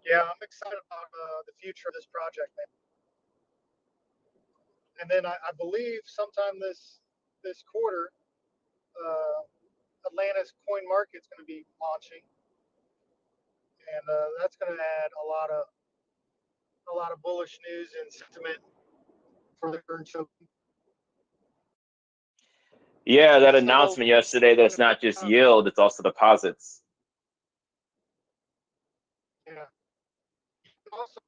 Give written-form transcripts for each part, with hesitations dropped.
Yeah, I'm excited about the future of this project, man. And then I believe sometime this quarter, uh, Atlanta's coin market's going to be launching, and that's going to add a lot of bullish news and sentiment for the current token. Yeah, that announcement yesterday that it's not just yield, it's also deposits. Yeah. Also,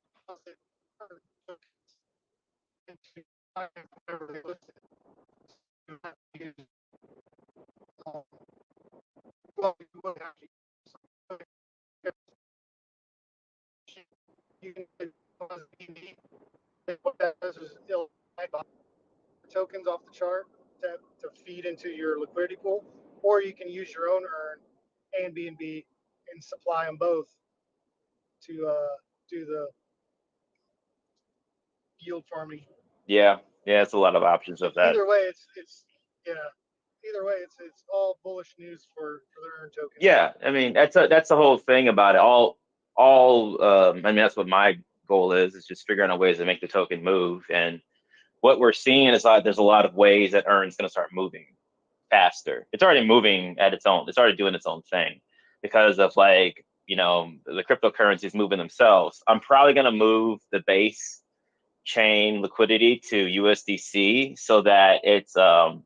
whenever they list it, well, you will have to. You can what that does is it'll buy tokens off the chart to feed into your liquidity pool, or you can use your own earn and BNB and supply them both to do the yield farming. Yeah, it's a lot of options of that. Either way, it's yeah. Either way, it's all bullish news for the earn token. Yeah, I mean that's the whole thing about it. I mean that's what my goal is just figuring out ways to make the token move. And what we're seeing is there's a lot of ways that earn's going to start moving faster. It's already moving at its own. It's already doing its own thing because of like the cryptocurrencies moving themselves. I'm probably going to move the base chain liquidity to USDC so that it's a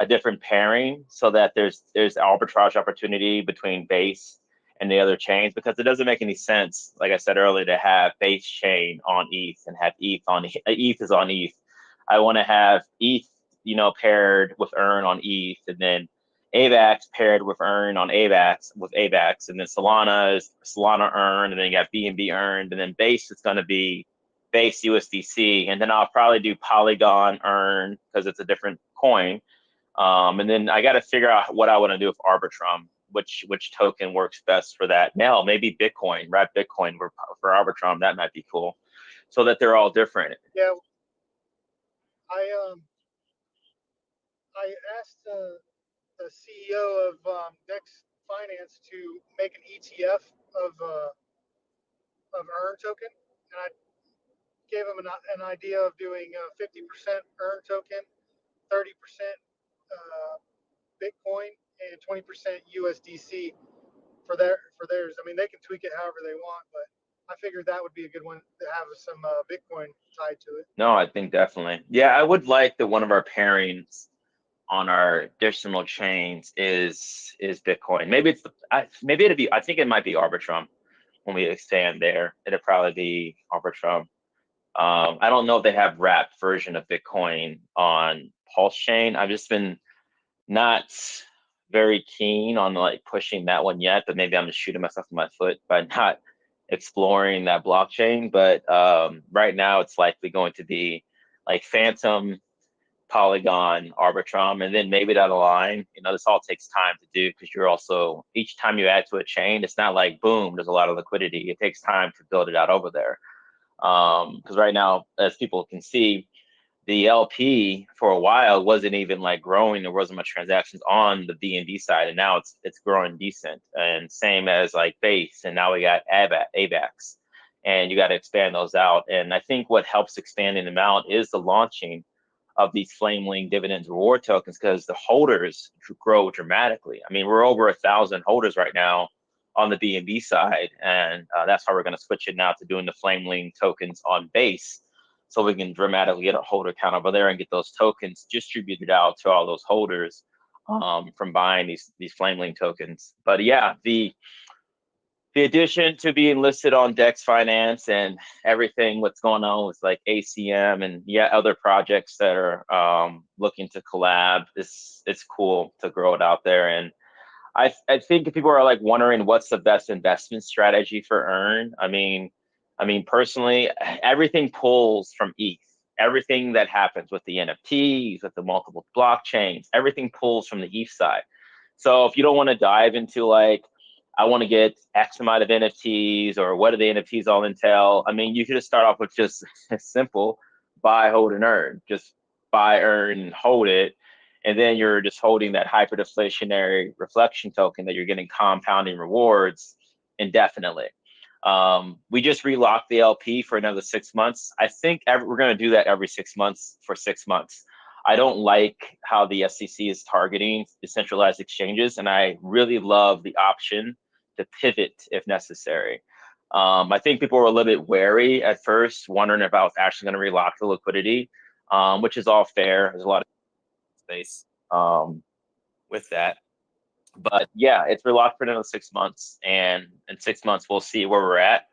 different pairing, so that there's arbitrage opportunity between base and the other chains, because it doesn't make any sense, like I said earlier, to have base chain on ETH and have ETH is on ETH. I want to have ETH, paired with earn on ETH, and then AVAX paired with earn on AVAX, and then Solana is Solana earn, and then you got BNB earned, and then base is going to be base USDC, and then I'll probably do Polygon earn because it's a different coin. And then I got to figure out what I want to do with Arbitrum, which token works best for that. Now maybe Bitcoin, wrap Bitcoin for Arbitrum. That might be cool, so that they're all different. Yeah, I asked the CEO of Dex Finance to make an ETF of earn token, and I gave him an idea of doing 50% earn token, 30% Bitcoin, and 20% USDC for theirs. I mean, they can tweak it however they want, but I figured that would be a good one to have some Bitcoin tied to it. No, I think definitely. Yeah, I would like that one of our pairings on our additional chains is Bitcoin. Maybe it'd be. I think it might be Arbitrum when we expand there. It'd probably be Arbitrum. I don't know if they have wrapped version of Bitcoin on Pulse Chain. I've just been not very keen on like pushing that one yet, but maybe I'm just shooting myself in my foot by not exploring that blockchain. But right now it's likely going to be like Phantom, Polygon, Arbitrum, and then maybe down the line, this all takes time to do, because you're also, each time you add to a chain, it's not like boom, there's a lot of liquidity. It takes time to build it out over there. Because right now, as people can see, the LP for a while wasn't even like growing. There wasn't much transactions on the BNB side, and now it's growing decent. And same as like base, and now we got AVAX, and you got to expand those out. And I think what helps expanding them out is the launching of these Flameling dividends reward tokens, because the holders grow dramatically. I mean, we're over 1,000 holders right now on the BNB side, and that's how we're going to switch it now to doing the Flameling tokens on base, so we can dramatically get a holder count over there and get those tokens distributed out to all those holders from buying these Flameling tokens. But yeah, the addition to being listed on Dex Finance and everything, what's going on with like ACM and other projects that are looking to collab, it's cool to grow it out there. And I think if people are like wondering what's the best investment strategy for earn, I mean personally, everything pulls from ETH. Everything that happens with the NFTs, with the multiple blockchains, everything pulls from the ETH side. So if you don't want to dive into like, I want to get X amount of NFTs, or what do the NFTs all entail, I mean, you should just start off with just simple buy, hold, and earn. Just buy, earn, and hold it. And then you're just holding that hyperdeflationary reflection token that you're getting compounding rewards indefinitely. We just relocked the LP for another 6 months. I think we're going to do that every 6 months for 6 months. I don't like how the SEC is targeting decentralized exchanges, and I really love the option to pivot if necessary. I think people were a little bit wary at first, wondering if I was actually going to relock the liquidity, which is all fair. There's a lot of space with that. But yeah, it's relocked for another 6 months, and in 6 months we'll see where we're at,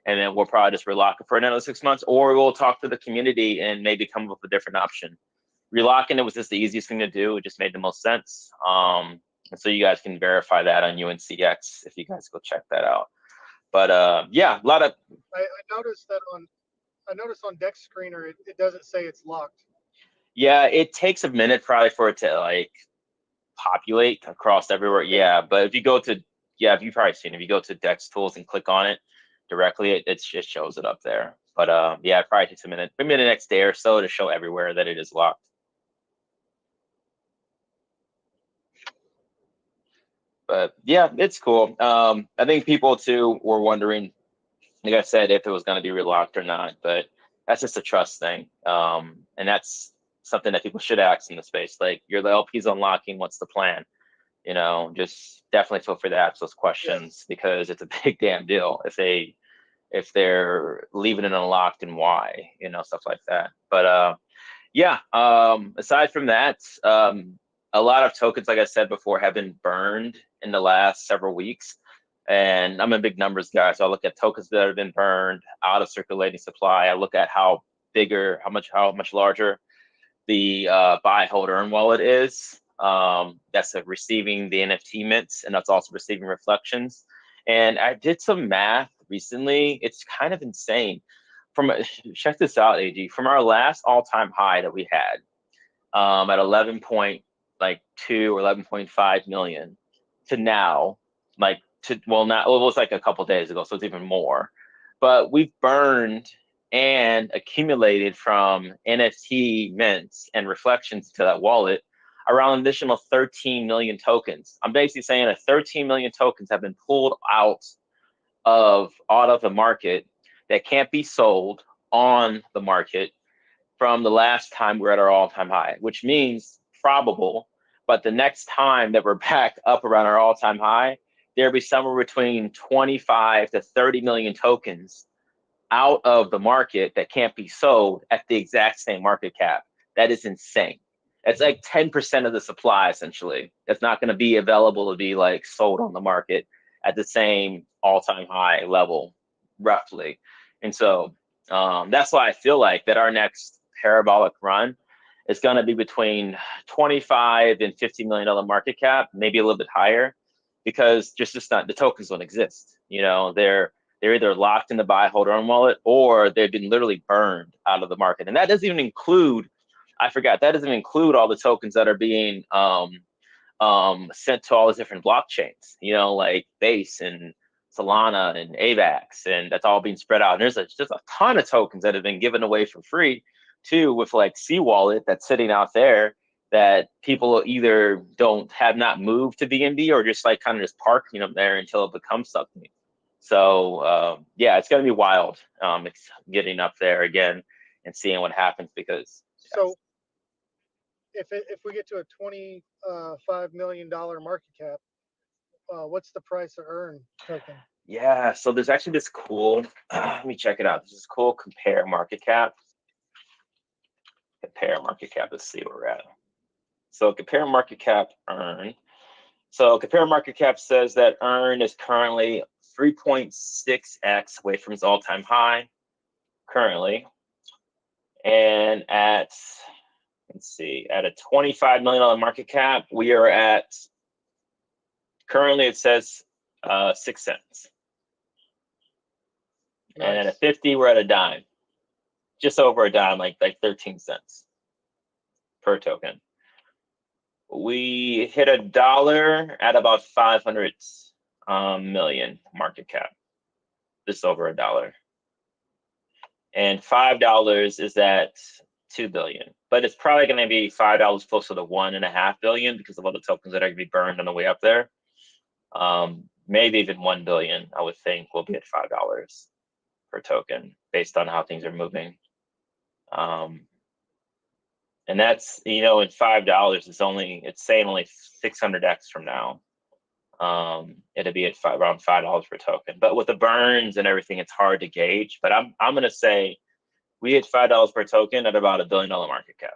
and then we'll probably just relock it for another 6 months, or we'll talk to the community and maybe come up with a different option. Relocking it was just the easiest thing to do. It just made the most sense. And so you guys can verify that on UNCX if you guys go check that out. But yeah, a lot of. I noticed that I noticed on Dex Screener it doesn't say it's locked. Yeah, it takes a minute probably for it to like populate across everywhere. Yeah, but if you go to if you've probably seen it, if you go to Dex Tools and click on it directly, it just shows it up there. But yeah, it probably takes a minute, maybe the next day or so to show everywhere that it is locked. But yeah, it's cool. I think people too were wondering, like I said, if it was going to be relocked or not, but that's just a trust thing. And that's something that people should ask in the space. Like, your LP's unlocking, what's the plan? Just definitely feel free to ask those questions, because it's a big damn deal if they're leaving it unlocked, and why, stuff like that. But yeah, aside from that, a lot of tokens, like I said before, have been burned in the last several weeks. And I'm a big numbers guy, so I look at tokens that have been burned out of circulating supply. I look at how much larger the buy, hold, earn wallet is. That's receiving the NFT mints, and that's also receiving reflections. And I did some math recently. It's kind of insane. Check this out, AG. From our last all-time high that we had at 11.2 or 11.5 million to now, it was like a couple days ago, so it's even more. But we've burned and accumulated from NFT mints and reflections to that wallet around an additional 13 million tokens. I'm basically saying that 13 million tokens have been pulled out of the market that can't be sold on the market from the last time we were at our all-time high, which means probable. But the next time that we're back up around our all-time high, there'll be somewhere between 25 to 30 million tokens out of the market that can't be sold at the exact same market cap. That is insane. It's like 10% of the supply, essentially. It's not going to be available to be like sold on the market at the same all-time high level, roughly. And so that's why I feel like that our next parabolic run is going to be between 25 and $50 million market cap, maybe a little bit higher, because just not, the tokens don't exist. They're either locked in the buy, hold, earn wallet, or they've been literally burned out of the market. And that doesn't even include, that doesn't include all the tokens that are being sent to all the different blockchains, like Base and Solana and AVAX, and that's all being spread out. And there's just a ton of tokens that have been given away for free too, with like C Wallet that's sitting out there that people either have not moved to BNB, or just like kind of just parking them there until it becomes something. So yeah, it's going to be wild. It's getting up there again and seeing what happens, because. So if we get to a $25 million market cap, what's the price of earn token? Yeah, so there's actually this cool, let me check it out. There's this cool compare market cap. Let's see where we're at. So compare market cap, earn. So compare market cap says that earn is currently 3.6x away from its all-time high currently. And at a $25 million market cap, we are at, currently it says 6 cents. Nice. And at a 50, we're at a dime, just over a dime, like 13 cents per token. We hit $1 at about 500 million market cap, just over $1. And $5 is at 2 billion, but it's probably going to be $5 closer to 1.5 billion because of all the tokens that are going to be burned on the way up there. maybe even 1 billion, I would think, will be at $5 per token based on how things are moving. And that's, you know, in $5, it's saying only 600x from now. It'll be at around $5 per token. But with the burns and everything, it's hard to gauge. But I'm gonna say we hit $5 per token at about $1 billion market cap.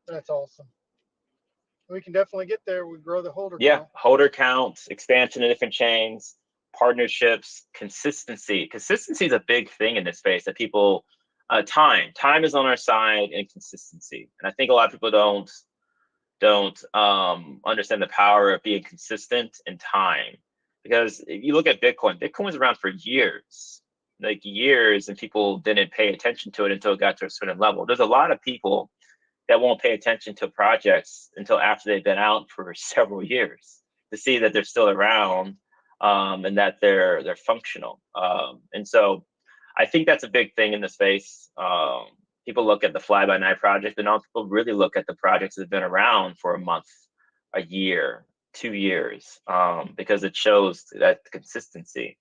That's awesome. We can definitely get there. We grow the holder Yeah, count. holder counts, expansion of different chains, partnerships, consistency. Consistency is a big thing in this space that people time is on our side, and consistency. And I think a lot of people don't understand the power of being consistent in time. Because if you look at Bitcoin was around for years, like years, and people didn't pay attention to it until it got to a certain level. There's a lot of people that won't pay attention to projects until after they've been out for several years to see that they're still around, and that they're functional. And so I think that's a big thing in the space. People look at the fly by night project, but now people really look at the projects that have been around for a month, a year, 2 years, because it shows that consistency.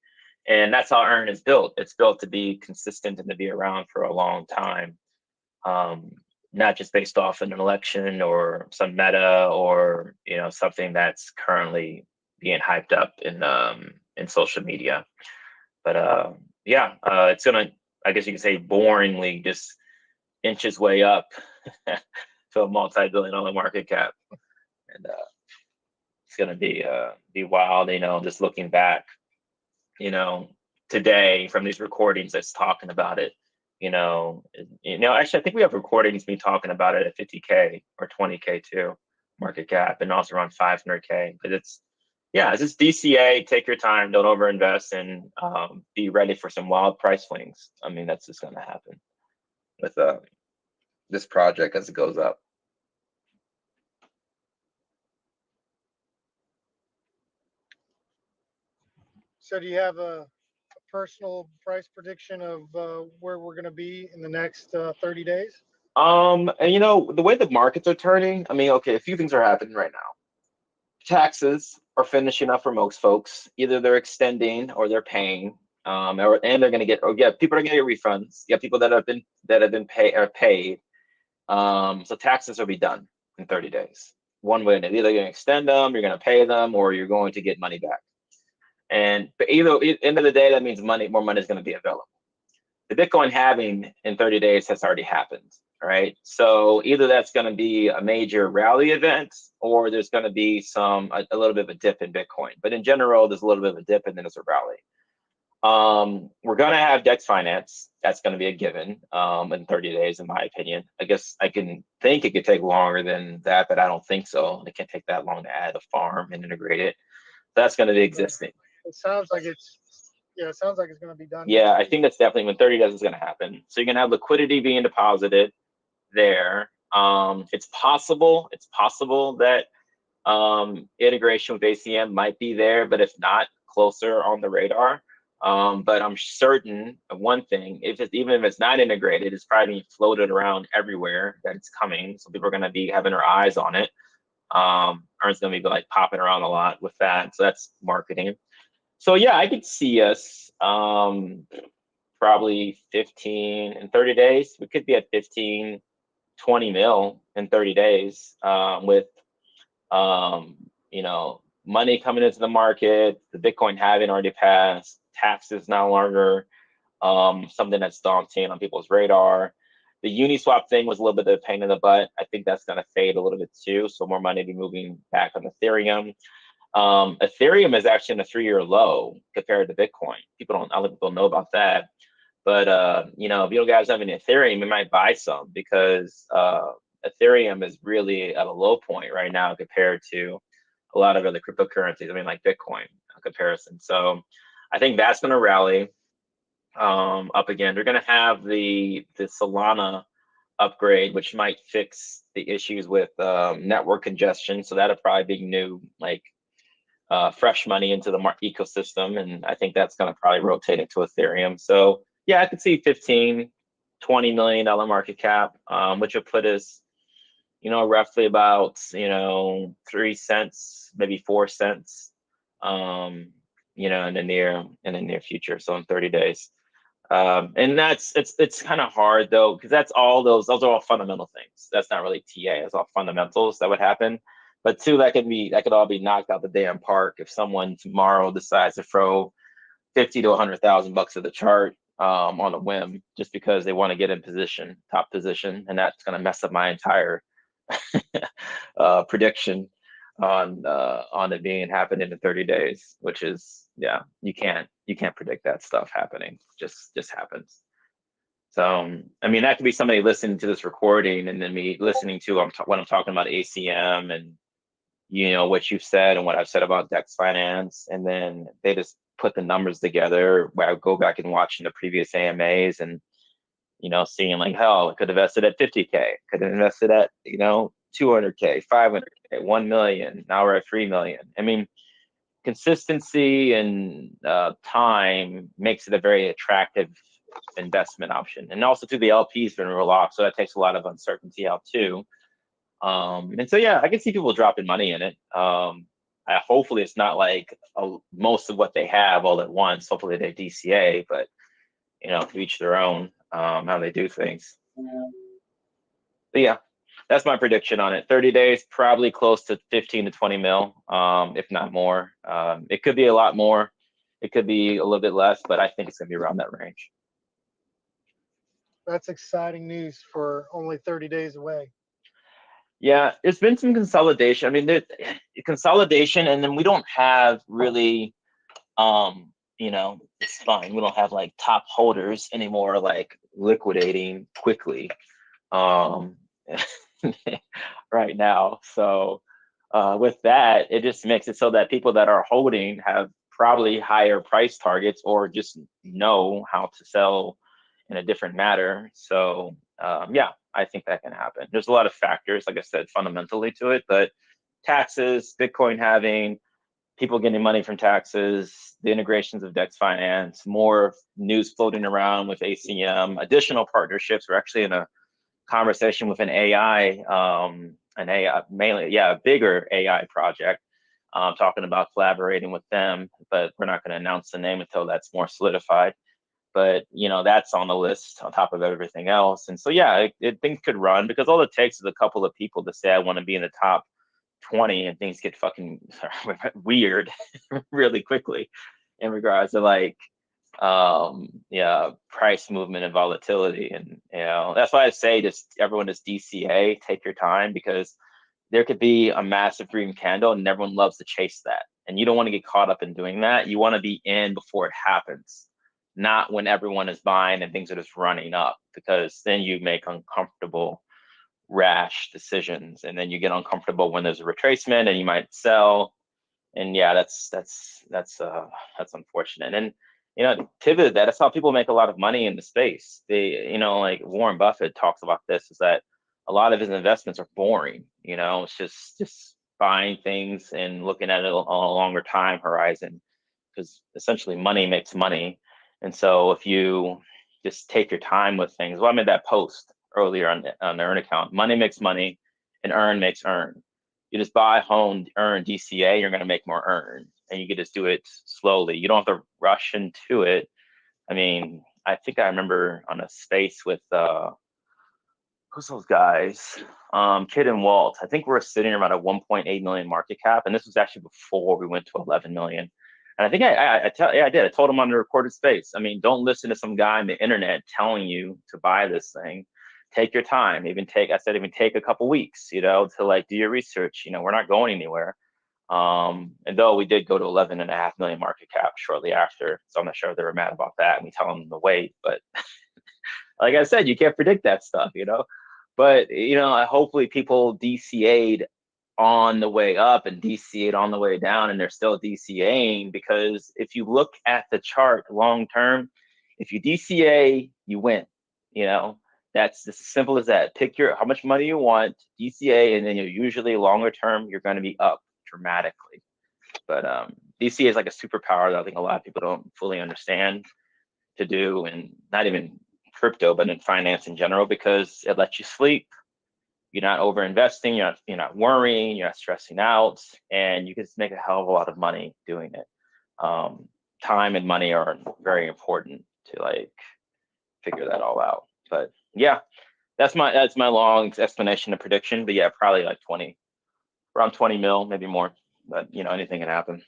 And that's how Earn is built. It's built to be consistent and to be around for a long time. Not just based off an election or some meta or, you know, something that's currently being hyped up in social media. But yeah, it's gonna, I guess you can say, boringly just inch its way up to a multi-billion-dollar market cap, and it's gonna be wild. You know, just looking back, you know, today from these recordings that's talking about it. Actually, I think we have recordings of me talking about it at 50K or 20K too, market cap, and also around 500K. But it's just DCA. Take your time, don't overinvest, and be ready for some wild price swings. I mean, that's just going to happen with this project as it goes up. So do you have a personal price prediction of where we're going to be in the next 30 days? And you know, the way the markets are turning, I mean, okay, a few things are happening right now. Taxes are finishing up for most folks. Either they're extending or they're paying, and they're going to get, or yeah, people are going to get refunds. You have people that have been paid. So taxes will be done in 30 days. One way, either you're going to extend them, you're going to pay them, or you're going to get money back. And but either end of the day, that means more money is going to be available. The Bitcoin halving in 30 days has already happened. All right. So either that's going to be a major rally event, or there's going to be a little bit of a dip in Bitcoin. But in general, there's a little bit of a dip and then there's a rally. We're going to have DEX finance. That's going to be a given in 30 days, in my opinion. I guess I can think it could take longer than that, but I don't think so. It can't take that long to add a farm and integrate it. That's going to be existing. It sounds like it's going to be done. Yeah, I think that's definitely when 30 days is going to happen. So you're going to have liquidity being deposited there. It's possible that integration with ACM might be there, but if not, closer on the radar. But I'm certain of one thing: even if it's not integrated, it's probably being floated around everywhere that it's coming. So people are going to be having their eyes on it. Earn's going to be like popping around a lot with that. So that's marketing. So yeah, I could see us probably 15 in 30 days. We could be at 15, 20 mil in 30 days with money coming into the market, the Bitcoin halving already passed, taxes no longer something that's daunting on people's radar. The Uniswap thing was a little bit of a pain in the butt. I think that's going to fade a little bit too. So more money be moving back on Ethereum. Ethereum is actually in a 3-year low compared to Bitcoin. A lot of people know about that. But if you guys have any Ethereum, you might buy some, because Ethereum is really at a low point right now compared to a lot of other cryptocurrencies. I mean, like Bitcoin comparison. So I think that's going to rally up again. They're going to have the Solana upgrade, which might fix the issues with network congestion. So that'll probably be new, like fresh money into the ecosystem. And I think that's going to probably rotate into Ethereum. So yeah, I could see $15, $20 million market cap, which would put us, roughly about 3 cents, maybe 4 cents, um, in the near future. So in 30 days. And it's kind of hard though, because those are all fundamental things. That's not really TA. It's all fundamentals that would happen. But two, that could all be knocked out the damn park if someone tomorrow decides to throw 50 to 100,000 bucks at the chart on a whim just because they want to get in position, top position, and that's going to mess up my entire prediction on it being happening in 30 days, which is, yeah, you can't predict that stuff happening. Just happens. So I mean, that could be somebody listening to this recording and then me listening to when I'm talking about ACM and what you've said and what I've said about Dex Finance, and then they just put the numbers together. Where I go back and watching the previous AMAs and seeing like, hell, I could have invested at 50K, could have invested at 200K, 500K, 1 million. Now we're at 3 million. I mean, consistency and time makes it a very attractive investment option, and also to the LP's been roll off, so that takes a lot of uncertainty out too. And so, yeah, I can see people dropping money in it. Hopefully it's not like most of what they have all at once. Hopefully they DCA, but to each their own, how they do things. But yeah, that's my prediction on it. 30 days, probably close to 15 to 20 mil, if not more. It could be a lot more. It could be a little bit less, but I think it's going to be around that range. That's exciting news for only 30 days away. Yeah, it's been some consolidation. I mean, consolidation, and then we don't have really, it's fine. We don't have like top holders anymore, like liquidating quickly, right now. So with that, it just makes it so that people that are holding have probably higher price targets or just know how to sell in a different manner. So yeah, I think that can happen. There's a lot of factors, like I said, fundamentally to it, but taxes, Bitcoin having, people getting money from taxes, the integrations of DEX Finance, more news floating around with ACM, additional partnerships. We're actually in a conversation with an AI, mainly, yeah, a bigger AI project. Talking about collaborating with them, but we're not going to announce the name until that's more solidified. But that's on the list on top of everything else. And so yeah, things could run, because all it takes is a couple of people to say I want to be in the top 20, and things get fucking weird really quickly in regards to like yeah, price movement and volatility. And that's why I say just everyone just DCA, take your time, because there could be a massive green candle and everyone loves to chase that, and you don't want to get caught up in doing that. You want to be in before it happens, not when everyone is buying and things are just running up, because then you make uncomfortable rash decisions, and then you get uncomfortable when there's a retracement and you might sell. And yeah, that's unfortunate. And pivot that's how people make a lot of money in the space. They like Warren Buffett talks about this, is that a lot of his investments are boring. It's just buying things and looking at it on a longer time horizon, because essentially money makes money. And so if you just take your time with things, well, I made that post earlier on the earn account. Money makes money, and earn makes earn. You just buy, hone, earn, DCA, you're going to make more earn, and you can just do it slowly. You don't have to rush into it. I mean, I think I remember on a space with who's those guys? Kid and Walt. I think we're sitting around a 1.8 million market cap, and this was actually before we went to 11 million. And I think I did. I told him on the recorded space. I mean, don't listen to some guy on the internet telling you to buy this thing. Take your time. Even take a couple weeks, to like do your research. We're not going anywhere. And though we did go to 11.5 million market cap shortly after, so I'm not sure if they were mad about that, and we tell them to wait. But like I said, you can't predict that stuff. But hopefully people DCA'd on the way up and DCA'd on the way down, and they're still DCAing, because if you look at the chart long term, if you DCA, you win. That's as simple as that. Pick how much money you want, DCA, and then usually longer term you're going to be up dramatically. But DCA is like a superpower that I think a lot of people don't fully understand to do, and not even crypto, but in finance in general, because it lets you sleep. You're not over investing. You're not worrying. You're not stressing out, and you can just make a hell of a lot of money doing it. Time and money are very important to like figure that all out. But yeah, that's my long explanation of prediction. But yeah, probably like around 20 mil, maybe more. But anything can happen.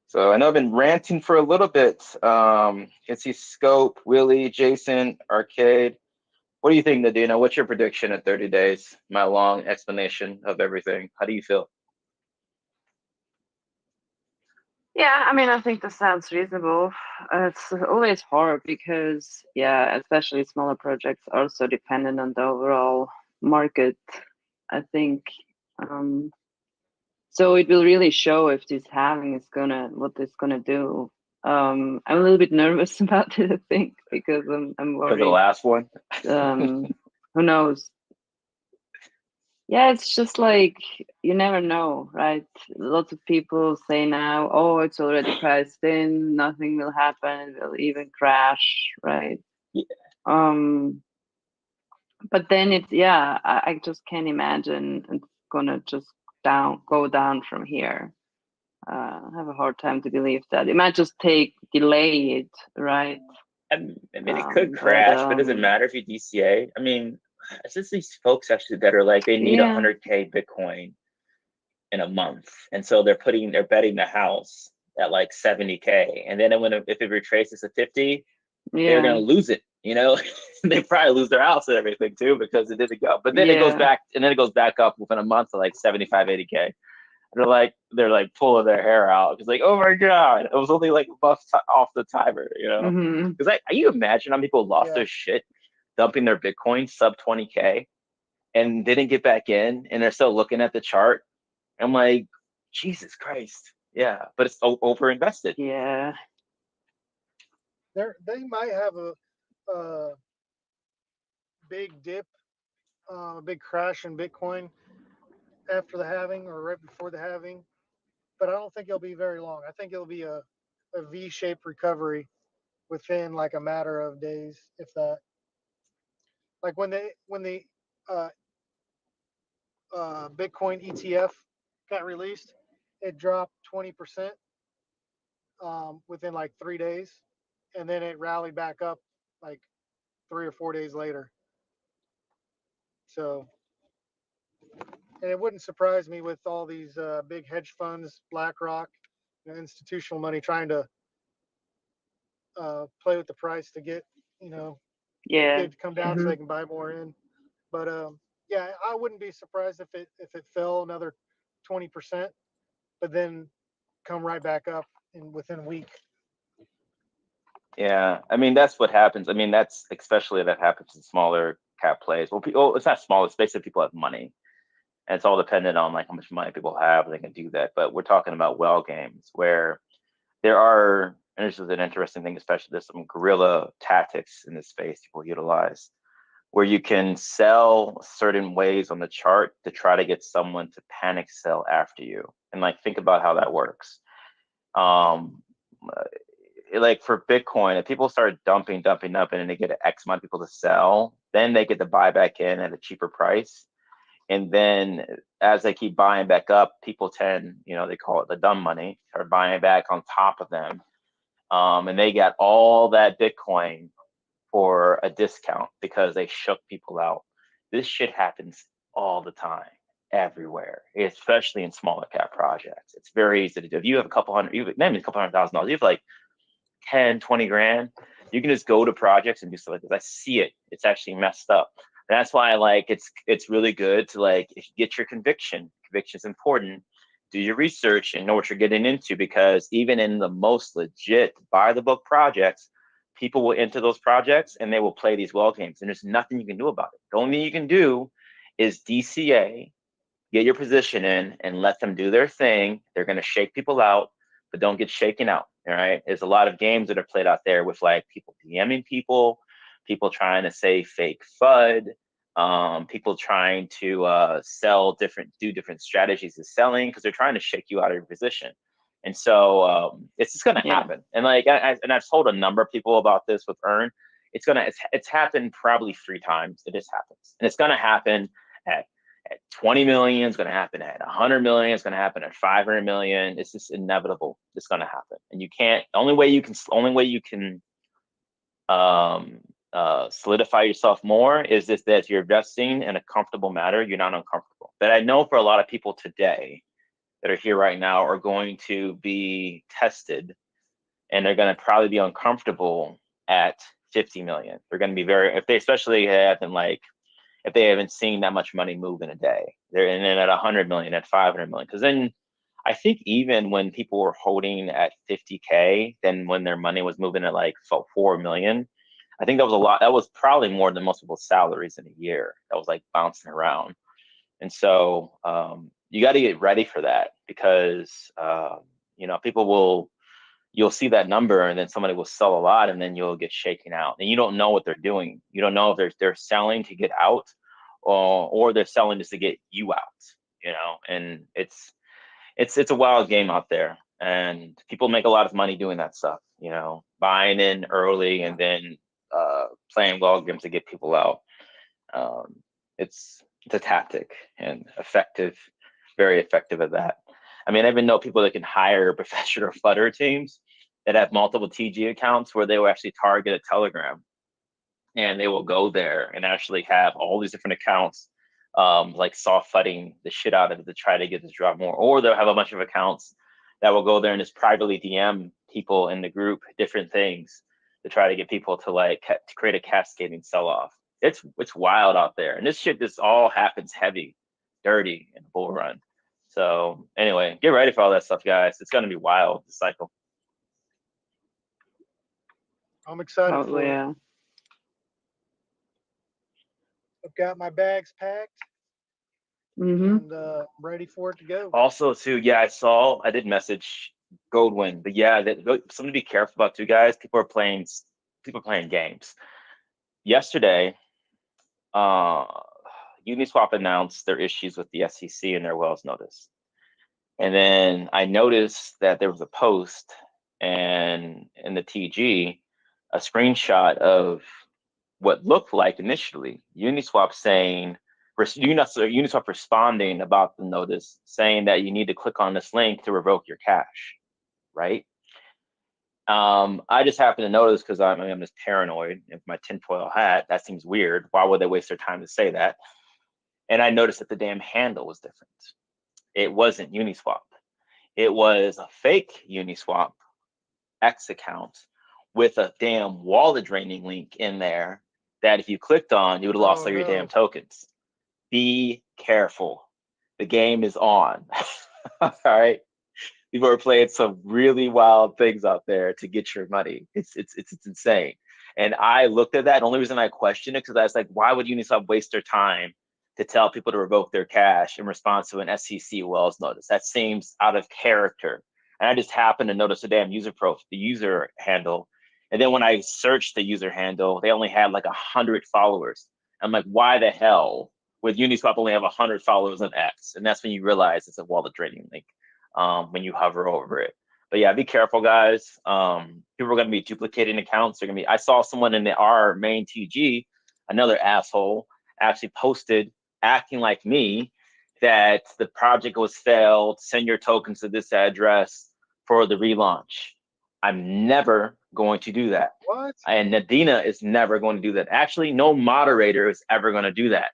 So I know I've been ranting for a little bit. You can see Scope, Willie, Jason, Arcade. What do you think, Nadina? What's your prediction at 30 days? My long explanation of everything. How do you feel? Yeah, I mean, I think that sounds reasonable. It's always hard because, yeah, especially smaller projects are so dependent on the overall market. I think so. It will really show if this halving is what it's gonna do. I'm a little bit nervous about it, I think, because I'm For the worried. last one? Who knows? Yeah, it's just like you never know, right? Lots of people say now, oh, it's already priced in, nothing will happen, it will even crash, right? Yeah. But then I just can't imagine it's gonna just go down from here. I have a hard time to believe that. It might just delay it, right? I mean, it could But crash, but it doesn't matter if you DCA. I mean, it's just these folks actually that are like, they need yeah, 100K Bitcoin in a month. And so they're betting the house at like 70K. And then if it retraces to 50, they're yeah, going to lose it. They probably lose their house and everything too, because it didn't go. But then it goes yeah, back, and then it goes back up within a month to like 75, 80K. They're like pulling their hair out. It's like, oh my God, it was only like a buff off the timer, hmm, Because you imagine how people lost Yeah. their shit dumping their Bitcoin sub 20K and didn't get back in, and they're still looking at the chart. I'm like, Jesus Christ. Yeah, but it's over invested. yeah, They might have a big dip, a big crash in Bitcoin after the halving or right before the halving, but I don't think it'll be very long. I think it'll be a V-shaped recovery within like a matter of days, if that. Like when the uh, Bitcoin ETF got released, it dropped 20% within like 3 days, and then it rallied back up like 3 or 4 days later. So, and it wouldn't surprise me with all these big hedge funds, BlackRock, institutional money trying to play with the price to get yeah. it to come down so Hmm. they can buy more in. But yeah, I wouldn't be surprised if it fell another 20%, but then come right back up within a week. Yeah, I mean that's what happens. I mean that's especially that happens in smaller cap plays. Well, it's not small. It's basically people have money, and it's all dependent on like how much money people have. They can do that. But we're talking about well games where there are, and this is an interesting thing, especially there's some guerrilla tactics in this space people utilize, where you can sell certain ways on the chart to try to get someone to panic sell after you. And like think about how that works. Um, like for Bitcoin, if people start dumping, and they get X amount of people to sell, then they get to buy back in at a cheaper price. And then as they keep buying back up, people tend, they call it the dumb money, are buying back on top of them. And they got all that Bitcoin for a discount because they shook people out. This shit happens all the time, everywhere, especially in smaller cap projects. It's very easy to do. If you have a couple hundred, maybe a couple $100,000, you have like 10, 20 grand, you can just go to projects and do stuff like this. I see it. It's actually messed up. And that's why it's really good to if you get your conviction. Conviction is important. Do your research and know what you're getting into, because even in the most legit by the book projects, people will enter those projects and they will play these well games, and there's nothing you can do about it. The only thing you can do is DCA, get your position in, and let them do their thing. They're going to shake people out, but don't get shaken out. All right. There's a lot of games that are played out there with people DMing people trying to say fake FUD, people trying to do different strategies of selling because they're trying to shake you out of your position. And so it's just going to Yeah. happen. And like, I've told a number of people about this with Earn. It's happened probably 3 times. It just happens, and it's going to happen at 20 million. It's going to happen at 100 million. It's going to happen at 500 million. It's just inevitable. It's going to happen, and you can't. Only way you can solidify yourself more is just that you're investing in a comfortable matter. You're not uncomfortable. But I know for a lot of people today that are here right now are going to be tested, and they're going to probably be uncomfortable at 50 million. They're going to be if they haven't seen that much money move in a day. And then at 100 million, at 500 million, because then I think even when people were holding at 50K, then when their money was moving at like 4 million, I think that was a lot. That was probably more than most people's salaries in a year. That was like bouncing around. And so you got to get ready for that, because you'll see that number, and then somebody will sell a lot, and then you'll get shaken out, and you don't know what they're doing. You don't know if they're selling to get out, or they're selling just to get you out. And it's a wild game out there, and people make a lot of money doing that stuff, buying in early and then playing wild games to get people out. It's a tactic, and effective, very effective at that. I mean, I even know people that can hire professional Flutter teams that have multiple TG accounts where they will actually target a Telegram, and they will go there and actually have all these different accounts, like soft fudding the shit out of it to try to get this drop more. Or they'll have a bunch of accounts that will go there and just privately DM people in the group different things to try to get people to to create a cascading sell-off. It's wild out there, and this shit just all happens heavy, dirty in the bull run. So anyway, get ready for all that stuff, guys. It's going to be wild, the cycle. I'm excited for it. Yeah. I've got my bags packed, Mm-hmm. and ready for it to go. Also, too, yeah, I did message Goldwyn, but yeah, something to be careful about too, guys. People are playing games. Yesterday, Uniswap announced their issues with the SEC and their Wells notice. And then I noticed that there was a post and in the TG, a screenshot of what looked like initially Uniswap saying, Uniswap responding about the notice, saying that you need to click on this link to revoke your cash, right? I just happened to notice because I'm just paranoid with my tinfoil hat. That seems weird. Why would they waste their time to say that? And I noticed that the damn handle was different. It wasn't Uniswap. It was a fake Uniswap X account with a damn wallet draining link in there that if you clicked on, you would have lost all your damn tokens. Be careful. The game is on. All right. People are playing some really wild things out there to get your money. It's insane. And I looked at that. The only reason I questioned it because I was like, why would Uniswap waste their time to tell people to revoke their cash in response to an SEC Wells notice? That seems out of character. And I just happened to notice the damn the user handle. And then when I searched the user handle, they only had like 100 followers. I'm like, why the hell would Uniswap only have 100 followers on X? And that's when you realize it's a wallet draining link when you hover over it. But yeah, be careful, guys. People are going to be duplicating accounts. I saw someone in our main TG, another asshole, actually posted acting like me that the project was failed, send your tokens to this address for the relaunch. I'm never going to do that. What? And Nadina is never going to do that. Actually, no moderator is ever going to do that.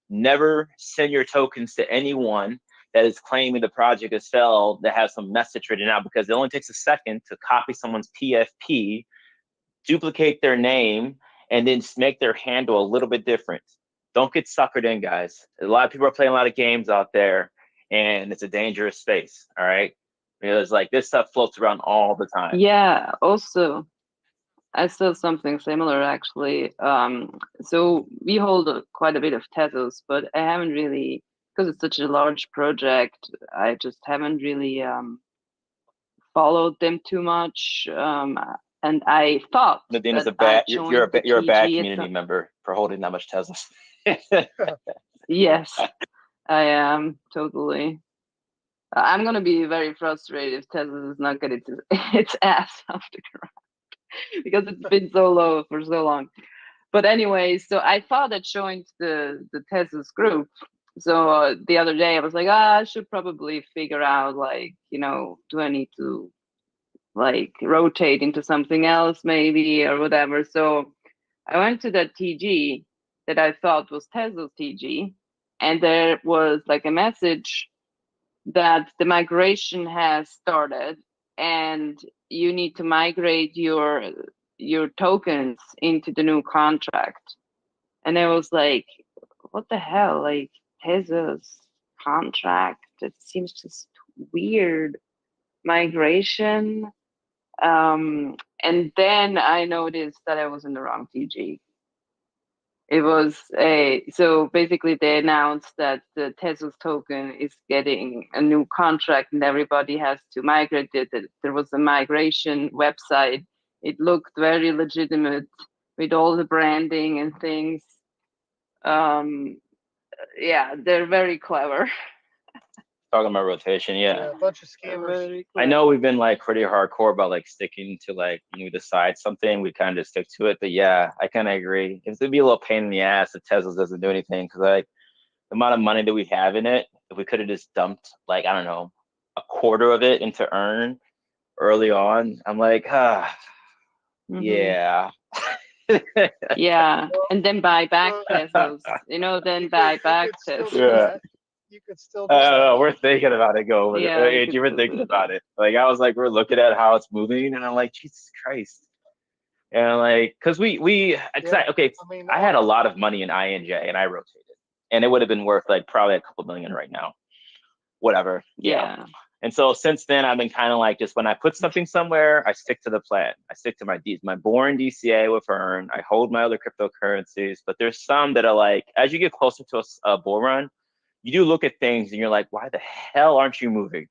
Never send your tokens to anyone that is claiming the project has failed that has some message written out, because it only takes a second to copy someone's PFP, duplicate their name, and then make their handle a little bit different. Don't get suckered in, guys. A lot of people are playing a lot of games out there, and it's a dangerous space, all right? Because like this stuff floats around all the time. Yeah, also, I saw something similar actually. So we hold quite a bit of Tezos, but I haven't really, because it's such a large project, I just haven't really followed them too much. And I thought Nadina's that you're a bad community member for holding that much Tezos. Yes, I am totally. I'm gonna be very frustrated if Tesla does not get its ass off the ground because it's been so low for so long. But anyway, so I thought that joined the Tesla's group. So the other day I was like, I should probably figure out, like, do I need to like rotate into something else maybe or whatever. So I went to that TG that I thought was Tesla's TG, and there was like a message that the migration has started and you need to migrate your tokens into the new contract. And I was like, what the hell? Like, Tesla's contract? It seems just weird. Migration. And then I noticed that I was in the wrong TG. It was so basically they announced that the Tesla's token is getting a new contract and everybody has to migrate it. There was a migration website. It looked very legitimate with all the branding and things. Yeah, they're very clever. Talking about rotation, Yeah, a bunch of They're scammers. very I clever. know we've been like pretty hardcore about like sticking to, like, when we decide something, we kind of stick to it. But yeah, I kind of agree. It's gonna be a little pain in the ass if Tesla doesn't do anything, because like the amount of money that we have in it, if we could have just dumped, like, I don't know, a quarter of it into earn early on, I'm like, yeah. Yeah, Well, and then buy back well, pesos. Then buy you back could still do Yeah. pesos. that. You could still do I don't that. know. We're thinking about it. Go over Yeah, there. you Angie, could we're still thinking do that. about it. Like, I was like, we're looking at how it's moving, and I'm like, Jesus Christ. And like, because Yeah, okay, I mean, I had a lot of money in INJ and I rotated, and it would have been worth like probably a couple million right now. Whatever. Yeah. Yeah. And so since then, I've been kind of like, just when I put something somewhere, I stick to the plan. I stick to my boring DCA with Earn. I hold my other cryptocurrencies, but there's some that are like, as you get closer to a bull run, you do look at things and you're like, why the hell aren't you moving?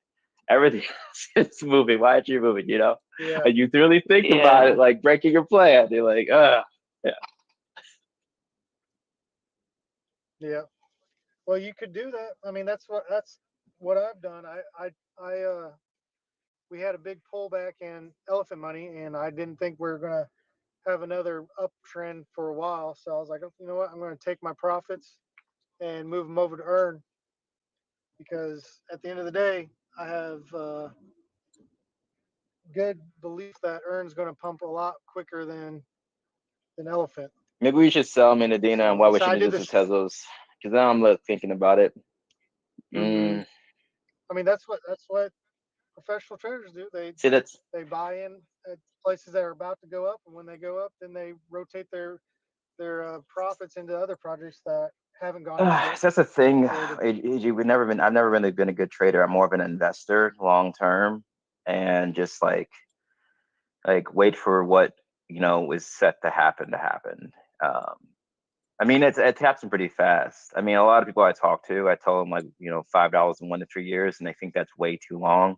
Everything is moving. Why aren't you moving? yeah, And you really think about Yeah. it, like breaking your plan. You're like, yeah. yeah. Well, you could do that. I mean, that's what I've done. We had a big pullback in elephant money, and I didn't think we were gonna have another uptrend for a while. So I was like, "Oh, you know what? I'm gonna take my profits and move them over to earn, because at the end of the day, I have good belief that earn's gonna pump a lot quicker than elephant. Maybe we should sell Medina, and So why I we so I shouldn't did just do this. Teslas. Because now I'm like, thinking about it. Mm-hmm. I mean, that's what professional traders do. They See, that's they buy in at places that are about to go up, and when they go up, then they rotate their profits into other projects that haven't gone up yet. that's the thing, Or the AG. I've never really been a good trader. I'm more of an investor long term, and just like wait for what is set to happen. Um, I mean, it happens pretty fast. I mean, a lot of people I talk to, I tell them like, $5 in 1 to 3 years, and they think that's way too long.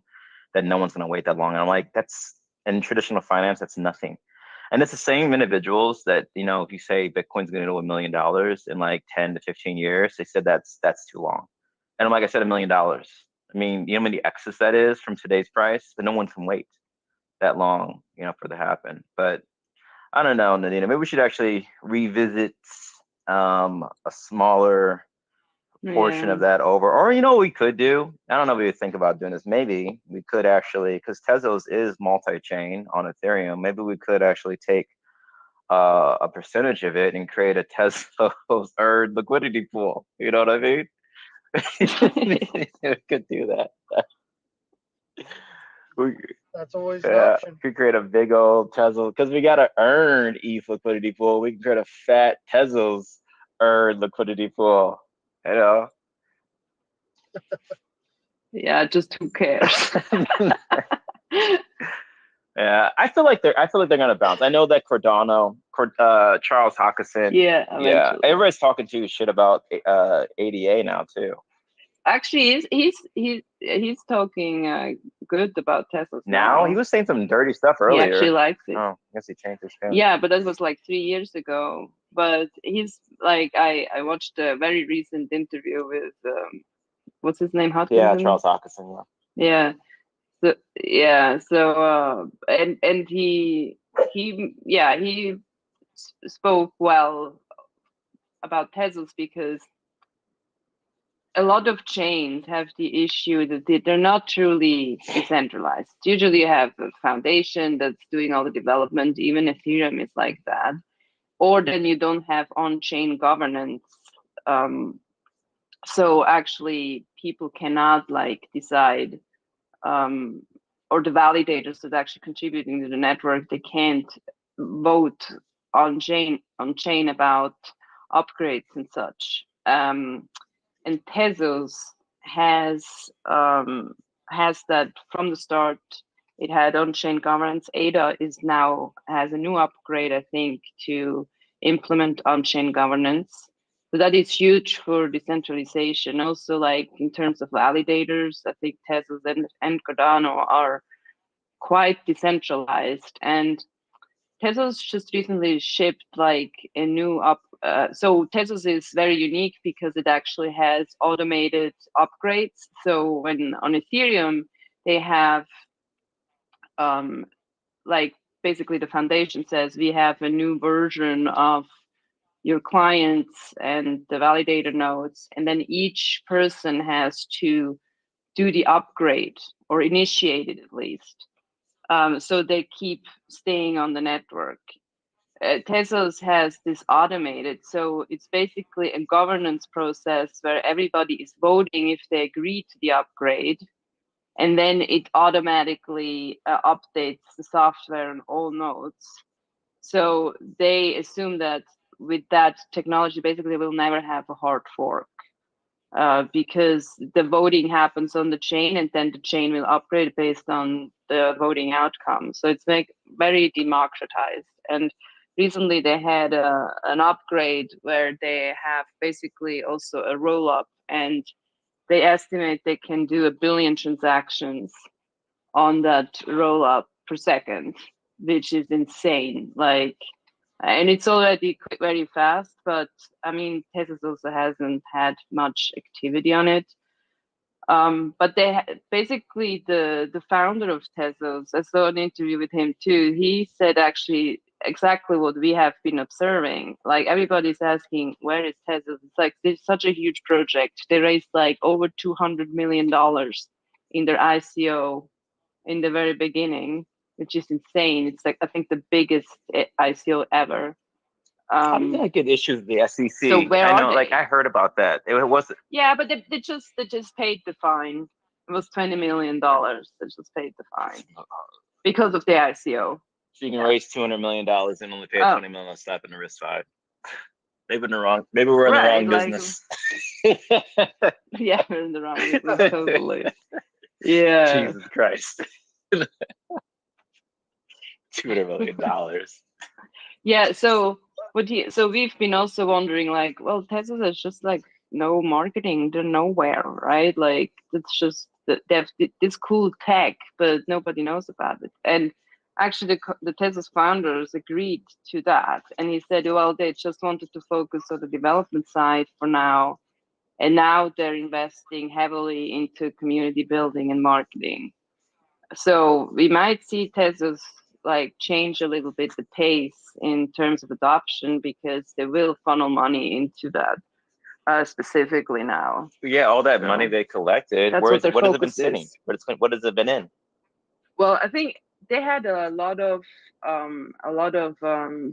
That no one's gonna wait that long. And I'm like, that's in traditional finance, that's nothing. And it's the same individuals that, if you say Bitcoin's gonna do $1 million in like 10 to 15 years, they said that's too long. And I'm like, I said $1 million. I mean, you know how many X's that is from today's price? But no one can wait that long, for it to happen. But I don't know, Nadina. Maybe we should actually revisit a smaller portion Yeah. of that over. Or what we could do? I don't know if we would think about doing this. Maybe we could actually, because Tezos is multi-chain on Ethereum, maybe we could actually take a percentage of it and create a Tezos earned liquidity pool. You know what I mean? We could do that. We, That's always an yeah, option. we could create a big old Tezos, because we got to earn ETH liquidity pool. We can create a fat Tezos earned liquidity pool. You know? Yeah, just who cares? Yeah, I feel like they're gonna bounce. I know that Cardano, Charles Hawkinson, Yeah, yeah, eventually. everybody's talking to shit about ADA now too. Actually, he's talking good about Teslas Now he now. was saying some dirty stuff He actually earlier. likes it. Oh, I guess he changed his tune. Yeah, but that was like 3 years ago. But he's like, I watched a very recent interview with what's his name? Yeah, Hutchinson. Charles Hawkinson. Yeah. Yeah. So and he spoke well about Tezos because a lot of chains have the issue that they're not truly decentralized. Usually you have a foundation that's doing all the development. Even Ethereum is like that. Or then you don't have on-chain governance. So actually people cannot like decide, or the validators that actually contributing to the network, they can't vote on chain about upgrades and such. And Tezos has that from the start. It had on-chain governance. ADA is now has a new upgrade, I think, to implement on-chain governance. So that is huge for decentralization. Also, like in terms of validators, I think Tezos and Cardano are quite decentralized. And Tezos just recently shipped like a new so Tezos is very unique because it actually has automated upgrades. So when on Ethereum, they have like basically the foundation says we have a new version of your clients and the validator nodes, and then each person has to do the upgrade or initiate it at least. So they keep staying on the network. Tezos has this automated, so it's basically a governance process where everybody is voting if they agree to the upgrade, and then it automatically updates the software on all nodes. So they assume that with that technology, basically we'll never have a hard fork. Because the voting happens on the chain, and then the chain will upgrade based on the voting outcome. So it's like very democratized. And recently they had an upgrade where they have basically also a roll up, and they estimate they can do 1 billion transactions on that roll up per second, which is insane. Like, and it's already very fast, but I mean, Tesla also hasn't had much activity on it. But basically the founder of Tezos, I saw an interview with him too. He said actually exactly what we have been observing. Like everybody's asking, where is Tezos? It's like there's such a huge project. They raised like over $200 million in their ICO in the very beginning, which is insane. It's like I think the biggest ICO ever. How did that get issued with the So SEC? where I are know, like they? I heard about that. It wasn't. Yeah, but they just paid the fine. It was $20 million. They just paid the fine because of the ICO. So you can raise $200 million and only pay a $20 million slap in the wrist fine. Maybe in the wrong. Maybe we're in the wrong business. Yeah, we're in the wrong business totally. Yeah. Jesus Christ. $200 million. Yeah. So we've been also wondering, like, well, Tesla is just like no marketing. They're nowhere, right? Like it's just that they have this cool tech, but nobody knows about it. And actually, the Tesla's founders agreed to that, and he said, well, they just wanted to focus on the development side for now, and now they're investing heavily into community building and marketing. So we might see Tesla's like change a little bit the pace in terms of adoption because they will funnel money into that specifically now. Yeah, all that money they collected. What has it been sitting? What has it been in? Well, I think they had a lot of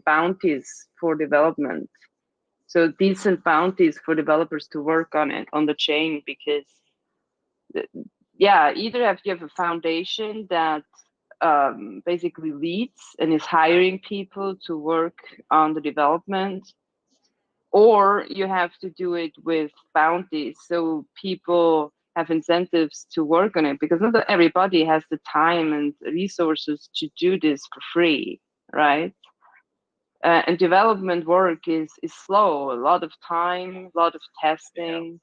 bounties for development. So decent bounties for developers to work on it on the chain because, yeah, either you have a foundation that basically leads and is hiring people to work on the development, or you have to do it with bounties so people have incentives to work on it because not everybody has the time and resources to do this for free, right? And development work is slow, a lot of time, a lot of testing. Yeah.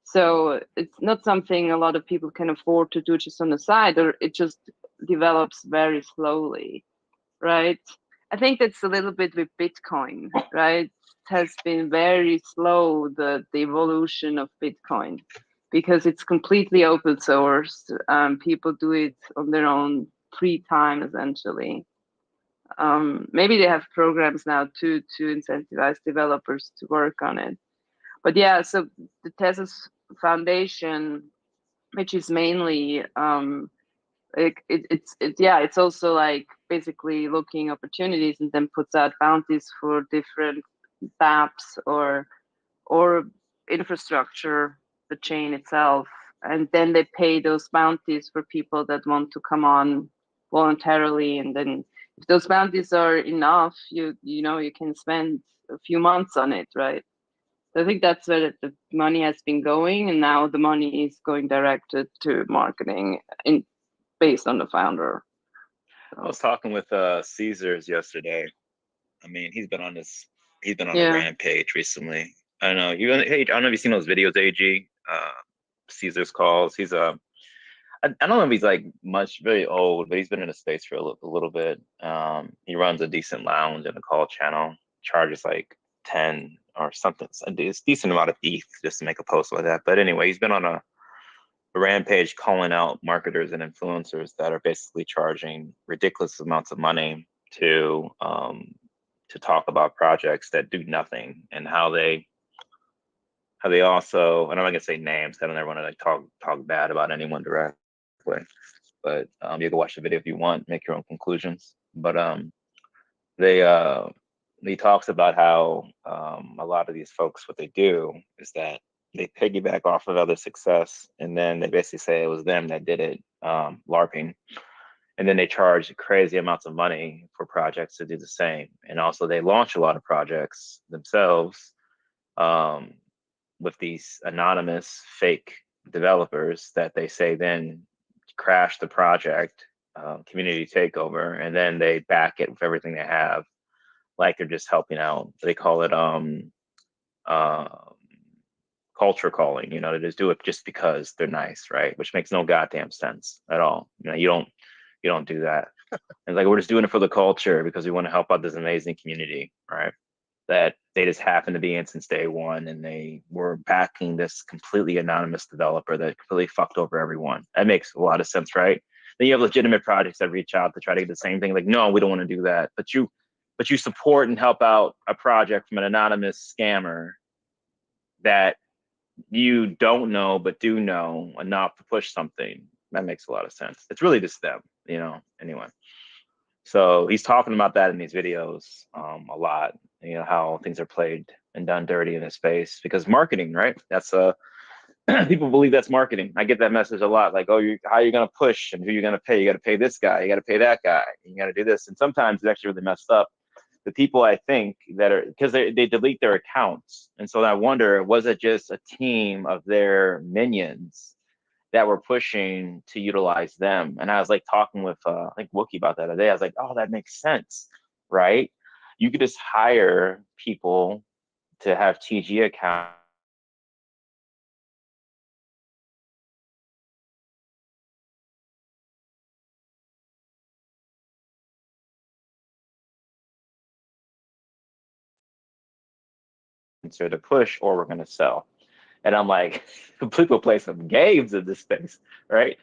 So it's not something a lot of people can afford to do just on the side, or it just develops very slowly, right? I think that's a little bit with Bitcoin, right? It has been very slow, the evolution of Bitcoin, because it's completely open source. People do it on their own free time, essentially. Maybe they have programs now to incentivize developers to work on it. But yeah, so the Tesos Foundation, which is mainly it's also like basically looking opportunities and then puts out bounties for different dApps or infrastructure, the chain itself, and then they pay those bounties for people that want to come on voluntarily, and then if those bounties are enough, you can spend a few months on it, right? So I think that's where the money has been going, and now the money is going directed to marketing based on the founder. So. I was talking with Caesars yesterday. I mean, he's been on a rampage recently. I don't know. Hey, I don't know if you've seen those videos, AG. Caesar's calls. He's I don't know if he's like very old, but he's been in the space for a little bit. He runs a decent lounge and a call channel. Charges like 10 or something. It's a decent amount of ETH just to make a post like that. But anyway, he's been on a rampage calling out marketers and influencers that are basically charging ridiculous amounts of money to talk about projects that do nothing, and how they also, and I'm not gonna say names, I don't ever want to like talk bad about anyone directly, but you can watch the video if you want, make your own conclusions. But he talks about how a lot of these folks, what they do is that they piggyback off of other success, and then they basically say it was them that did it, LARPing, and then they charge crazy amounts of money for projects to do the same. And also they launch a lot of projects themselves with these anonymous fake developers that they say then crash the project, community takeover, and then they back it with everything they have, like they're just helping out. They call it culture calling. They just do it just because they're nice, right? Which makes no goddamn sense at all. You don't do that. And like, we're just doing it for the culture because we want to help out this amazing community, right? That they just happen to be in since day one, and they were backing this completely anonymous developer that completely fucked over everyone. That makes a lot of sense, right? Then you have legitimate projects that reach out to try to get the same thing. Like, no, we don't want to do that. But you support and help out a project from an anonymous scammer that you don't know but do know enough to push something. That makes a lot of sense. It's really just them, anyway. So he's talking about that in these videos a lot, how things are played and done dirty in this space because marketing, right? That's people believe that's marketing. I get that message a lot, like, oh, how are you going to push and who you're going to pay? You got to pay this guy, you got to pay that guy, you got to do this. And sometimes it's actually really messed up. The people I think that are, because they delete their accounts. And so I wonder, was it just a team of their minions that were pushing to utilize them? And I was like talking with I think Wookie about that today. I was like, oh, that makes sense, right? You could just hire people to have TG accounts to push, or we're going to sell. And I'm like, people play some games in this space, right?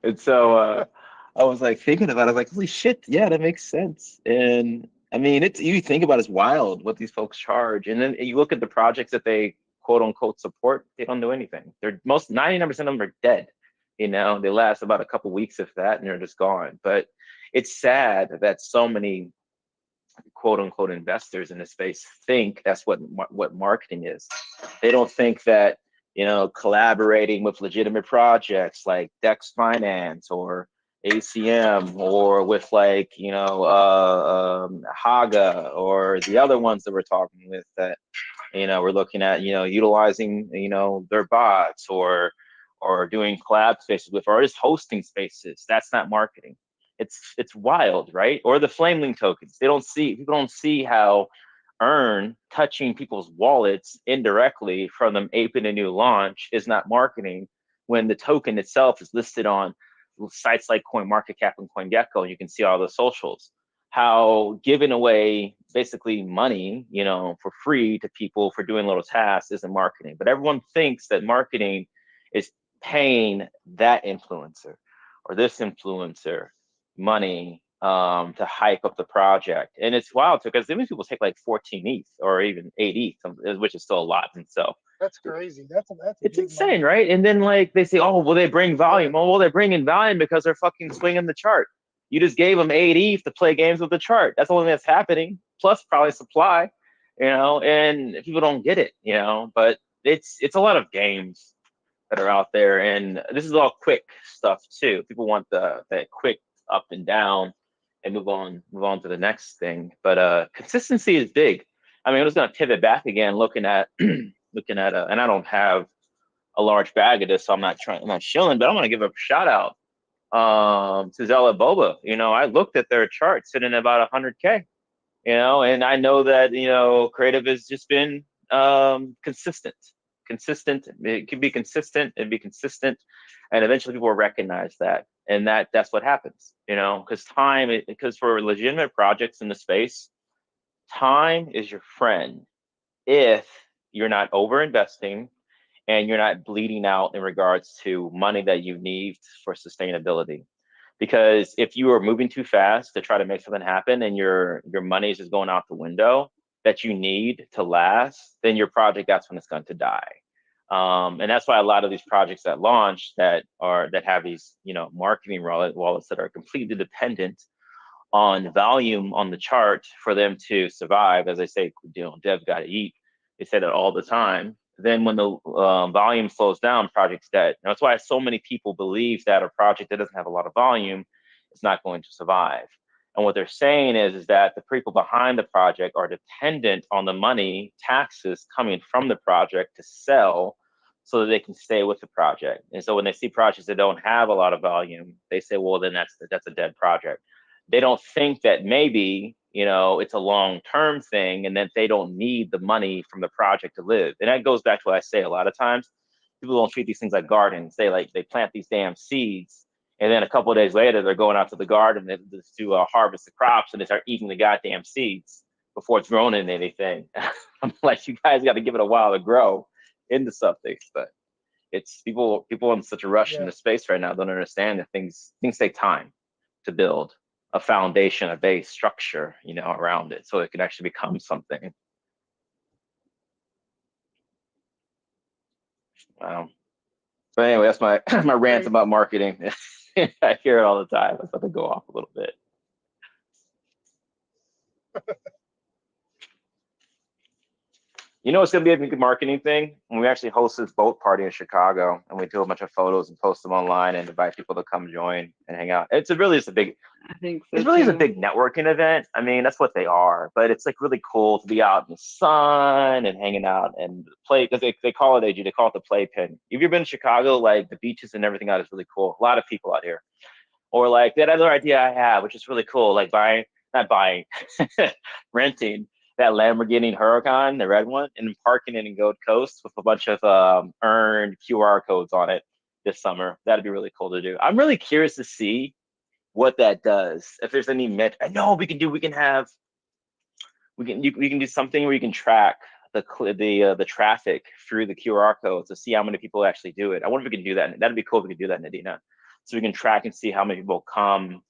And so I was like thinking about it, I was like, holy shit, yeah, that makes sense. And I mean, you think about it's wild what these folks charge. And then you look at the projects that they quote unquote support, they don't do anything. 99% of them are dead. They last about a couple weeks, if that, and they're just gone. But it's sad that so many quote unquote investors in this space think that's what marketing is. They don't think that collaborating with legitimate projects like Dex Finance or ACM, or with like Haga, or the other ones that we're talking with that we're looking at utilizing their bots, or doing collab spaces with, or just hosting spaces. That's not marketing. It's wild, right? Or the Flamelink tokens. People don't see how touching people's wallets indirectly from them aping a new launch is not marketing, when the token itself is listed on sites like CoinMarketCap and CoinGecko, and you can see all the socials. How giving away basically money, for free to people for doing little tasks isn't marketing. But everyone thinks that marketing is paying that influencer or this influencer money to hype up the project. And it's wild because these people take like 14 ETH or even 8 ETH, which is still a lot in itself. That's crazy. That's It's big insane, money. right? And then like they say, oh, well, they bring volume. Yeah. Oh, well, they're bringing volume because they're fucking swinging the chart. You just gave them 8 ETH to play games with the chart. That's the only thing that's happening. Plus probably supply, and people don't get it, but it's a lot of games that are out there, and this is all quick stuff too. People want that quick up and down and move on to the next thing. But consistency is big. I mean, I'm just gonna pivot back again, looking at and I don't have a large bag of this, so I'm not shilling, but I'm gonna give a shout out to Zella Boba. I looked at their chart sitting at about 100K, and I know that creative has just been consistent. It can be consistent and be consistent, and eventually people will recognize that, and that's what happens, because for legitimate projects in the space, time is your friend if you're not over investing and you're not bleeding out in regards to money that you need for sustainability. Because if you are moving too fast to try to make something happen and your money is just going out the window that you need to last, then your project, that's when it's going to die. And that's why a lot of these projects that launch that have these marketing wallets that are completely dependent on volume on the chart for them to survive. As I say, devs got to eat. They say that all the time. Then when the volume slows down, project's dead. And that's why so many people believe that a project that doesn't have a lot of volume is not going to survive. And what they're saying is that the people behind the project are dependent on the money, taxes coming from the project to sell so that they can stay with the project. And so when they see projects that don't have a lot of volume, they say, well, then that's a dead project. They don't think that maybe it's a long-term thing and that they don't need the money from the project to live. And that goes back to what I say a lot of times. People don't treat these things like gardens. They plant these damn seeds, and then a couple of days later they're going out to the garden to harvest the crops, and they start eating the goddamn seeds before it's grown into anything. I'm like, you guys got to give it a while to grow into something. But it's people in such a rush Yeah. into space right now don't understand that things take time to build a foundation, a base structure, around it, so it can actually become something. Wow. But anyway, that's my my rant about marketing. I hear it all the time. I thought to go off a little bit. It's going to be a good marketing thing when we actually host this boat party in Chicago, and we do a bunch of photos and post them online and invite people to come join and hang out. It's really just a big. I think so It's really too. a big networking event. I mean, that's what they are. But it's like really cool to be out in the sun and hanging out and play, because they call it AG. They call it the playpen. If you've been to Chicago, like the beaches and everything out is really cool. A lot of people out here. Or like that other idea I have, which is really cool, like not buying, renting that Lamborghini Huracan, the red one, and parking it in Gold Coast with a bunch of earned QR codes on it this summer. That'd be really cool to do. I'm really curious to see what that does. If there's any I know we can do something where you can track the traffic through the QR codes to see how many people actually do it. I wonder if we can do that. That'd be cool if we could do that, Nadina. So we can track and see how many people come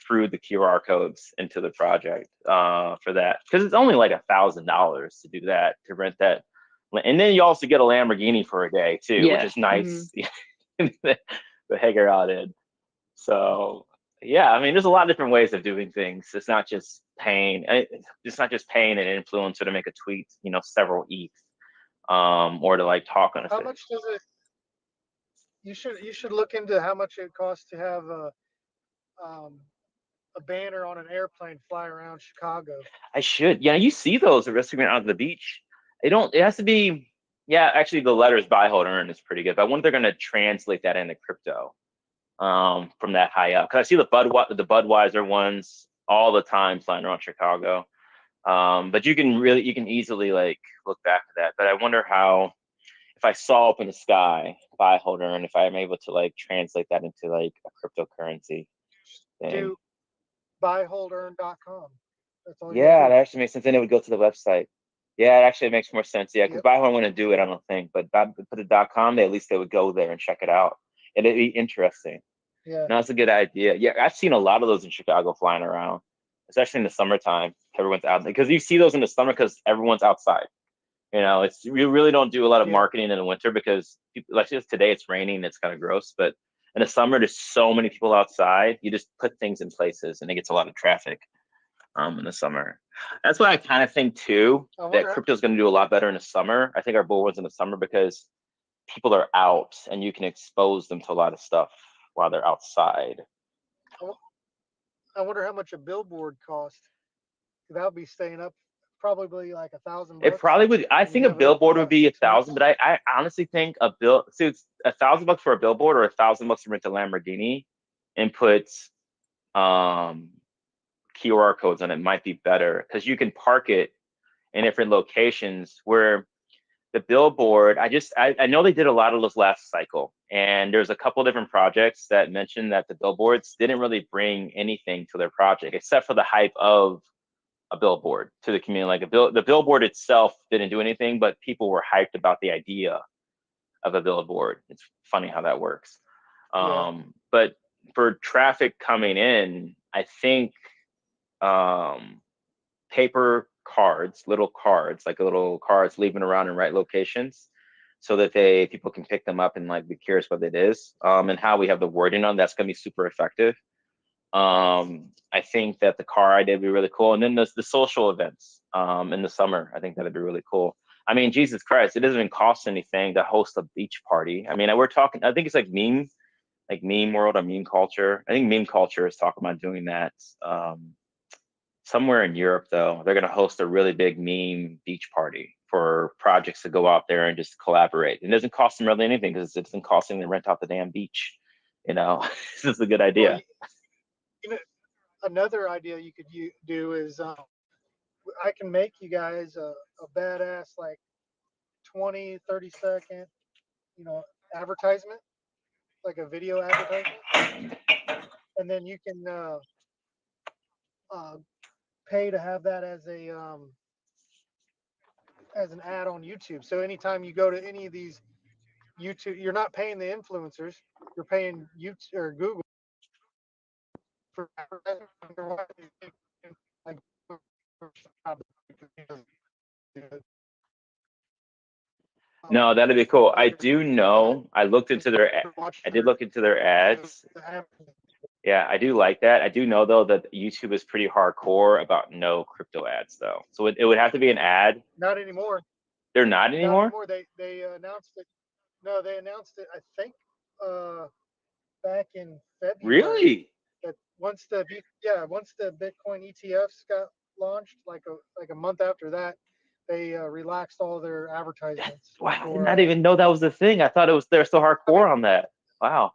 through the QR codes into the project for that, because it's only like $1,000 to do that, to rent that, and then you also get a Lamborghini for a day too, which is nice. To hang out in. So yeah, I mean, there's a lot of different ways of doing things. It's not just paying. It's not just paying an influencer to make a tweet, several ETH, or to like talk on a How thing. much does it? You should look into how much it costs to have a banner on an airplane fly around Chicago. I should. Yeah, you see those arresting out of the beach. It has to be. Yeah, actually, the letters buy, hold, earn is pretty good. But I wonder if they're going to translate that into crypto from that high up. Because I see the Budweiser ones all the time flying around Chicago. But you can easily like look back to that. But I wonder how, if I saw up in the sky, buy, hold, earn, if I am able to like translate that into like a cryptocurrency thing. Do buyholdearn.com. That's all you Yeah, do. that actually makes sense. Then it would go to the website. Yeah, it actually makes more sense. Yeah, because Yep. buy one wouldn't do it, I don't think. But for the .com, at least they would go there and check it out, and it'd be interesting. Yeah. No, that's a good idea. Yeah, I've seen a lot of those in Chicago flying around, especially in the summertime. Everyone's out because you see those in the summer because everyone's outside. It's you really don't do a lot of Yeah. marketing in the winter because people, like just today it's raining, it's kind of gross. But in the summer, there's so many people outside. You just put things in places, and it gets a lot of traffic. In the summer, that's why I kind of think too I that wonder. crypto is going to do a lot better in the summer. I think our bull runs in the summer because people are out and you can expose them to a lot of stuff while they're outside. I wonder how much a billboard cost. That would be staying up probably like It $1,000, probably would. I and you think a have it up for billboard would about be a 6 months. thousand, but I honestly think a bill. So it's $1,000 for a billboard, or $1,000 to rent a Lamborghini, and put um, QR codes on it might be better because you can park it in different locations. Where the billboard, I know they did a lot of those last cycle, and there's a couple different projects that mentioned that the billboards didn't really bring anything to their project except for the hype of a billboard to the community. Like the billboard itself didn't do anything, but people were hyped about the idea of a billboard. It's funny how that works. Yeah. But for traffic coming in, I think um, paper cards, little cards, like little cards leaving around in right locations, so that people can pick them up and like be curious what it is, and how we have the wording on that's going to be super effective. I think that the car idea would be really cool, and then the social events in the summer. I think that'd be really cool. I mean, Jesus Christ, it doesn't even cost anything to host a beach party. I mean, we're talking. I think it's like meme world or meme culture. I think meme culture is talking about doing that. Somewhere in Europe, though, they're going to host a really big meme beach party for projects to go out there and just collaborate. It doesn't cost them really anything because it doesn't cost them to rent out the damn beach. This is a good Well, idea. you know, another idea you could do is I can make you guys a badass like 20, 30 second, you know, advertisement, like a video advertisement, and then you can uh, pay to have that as an ad on YouTube. So anytime you go to any of these YouTube, you're not paying the influencers, you're paying YouTube or Google for advertising. Like, No, that'd be cool. I do know. I watch did their look into their ads. the Yeah, I do like that. I do know though that YouTube is pretty hardcore about no crypto ads though. So it would have to be an ad. not anymore. They're not Not anymore. anymore. They announced it. No, they announced it. I think uh, back in February Really? that once the Bitcoin ETFs got launched, like a month after that, they relaxed all their advertisements Wow, I did for. not even know that was the thing. I thought they're so I mean, hardcore on that. Wow.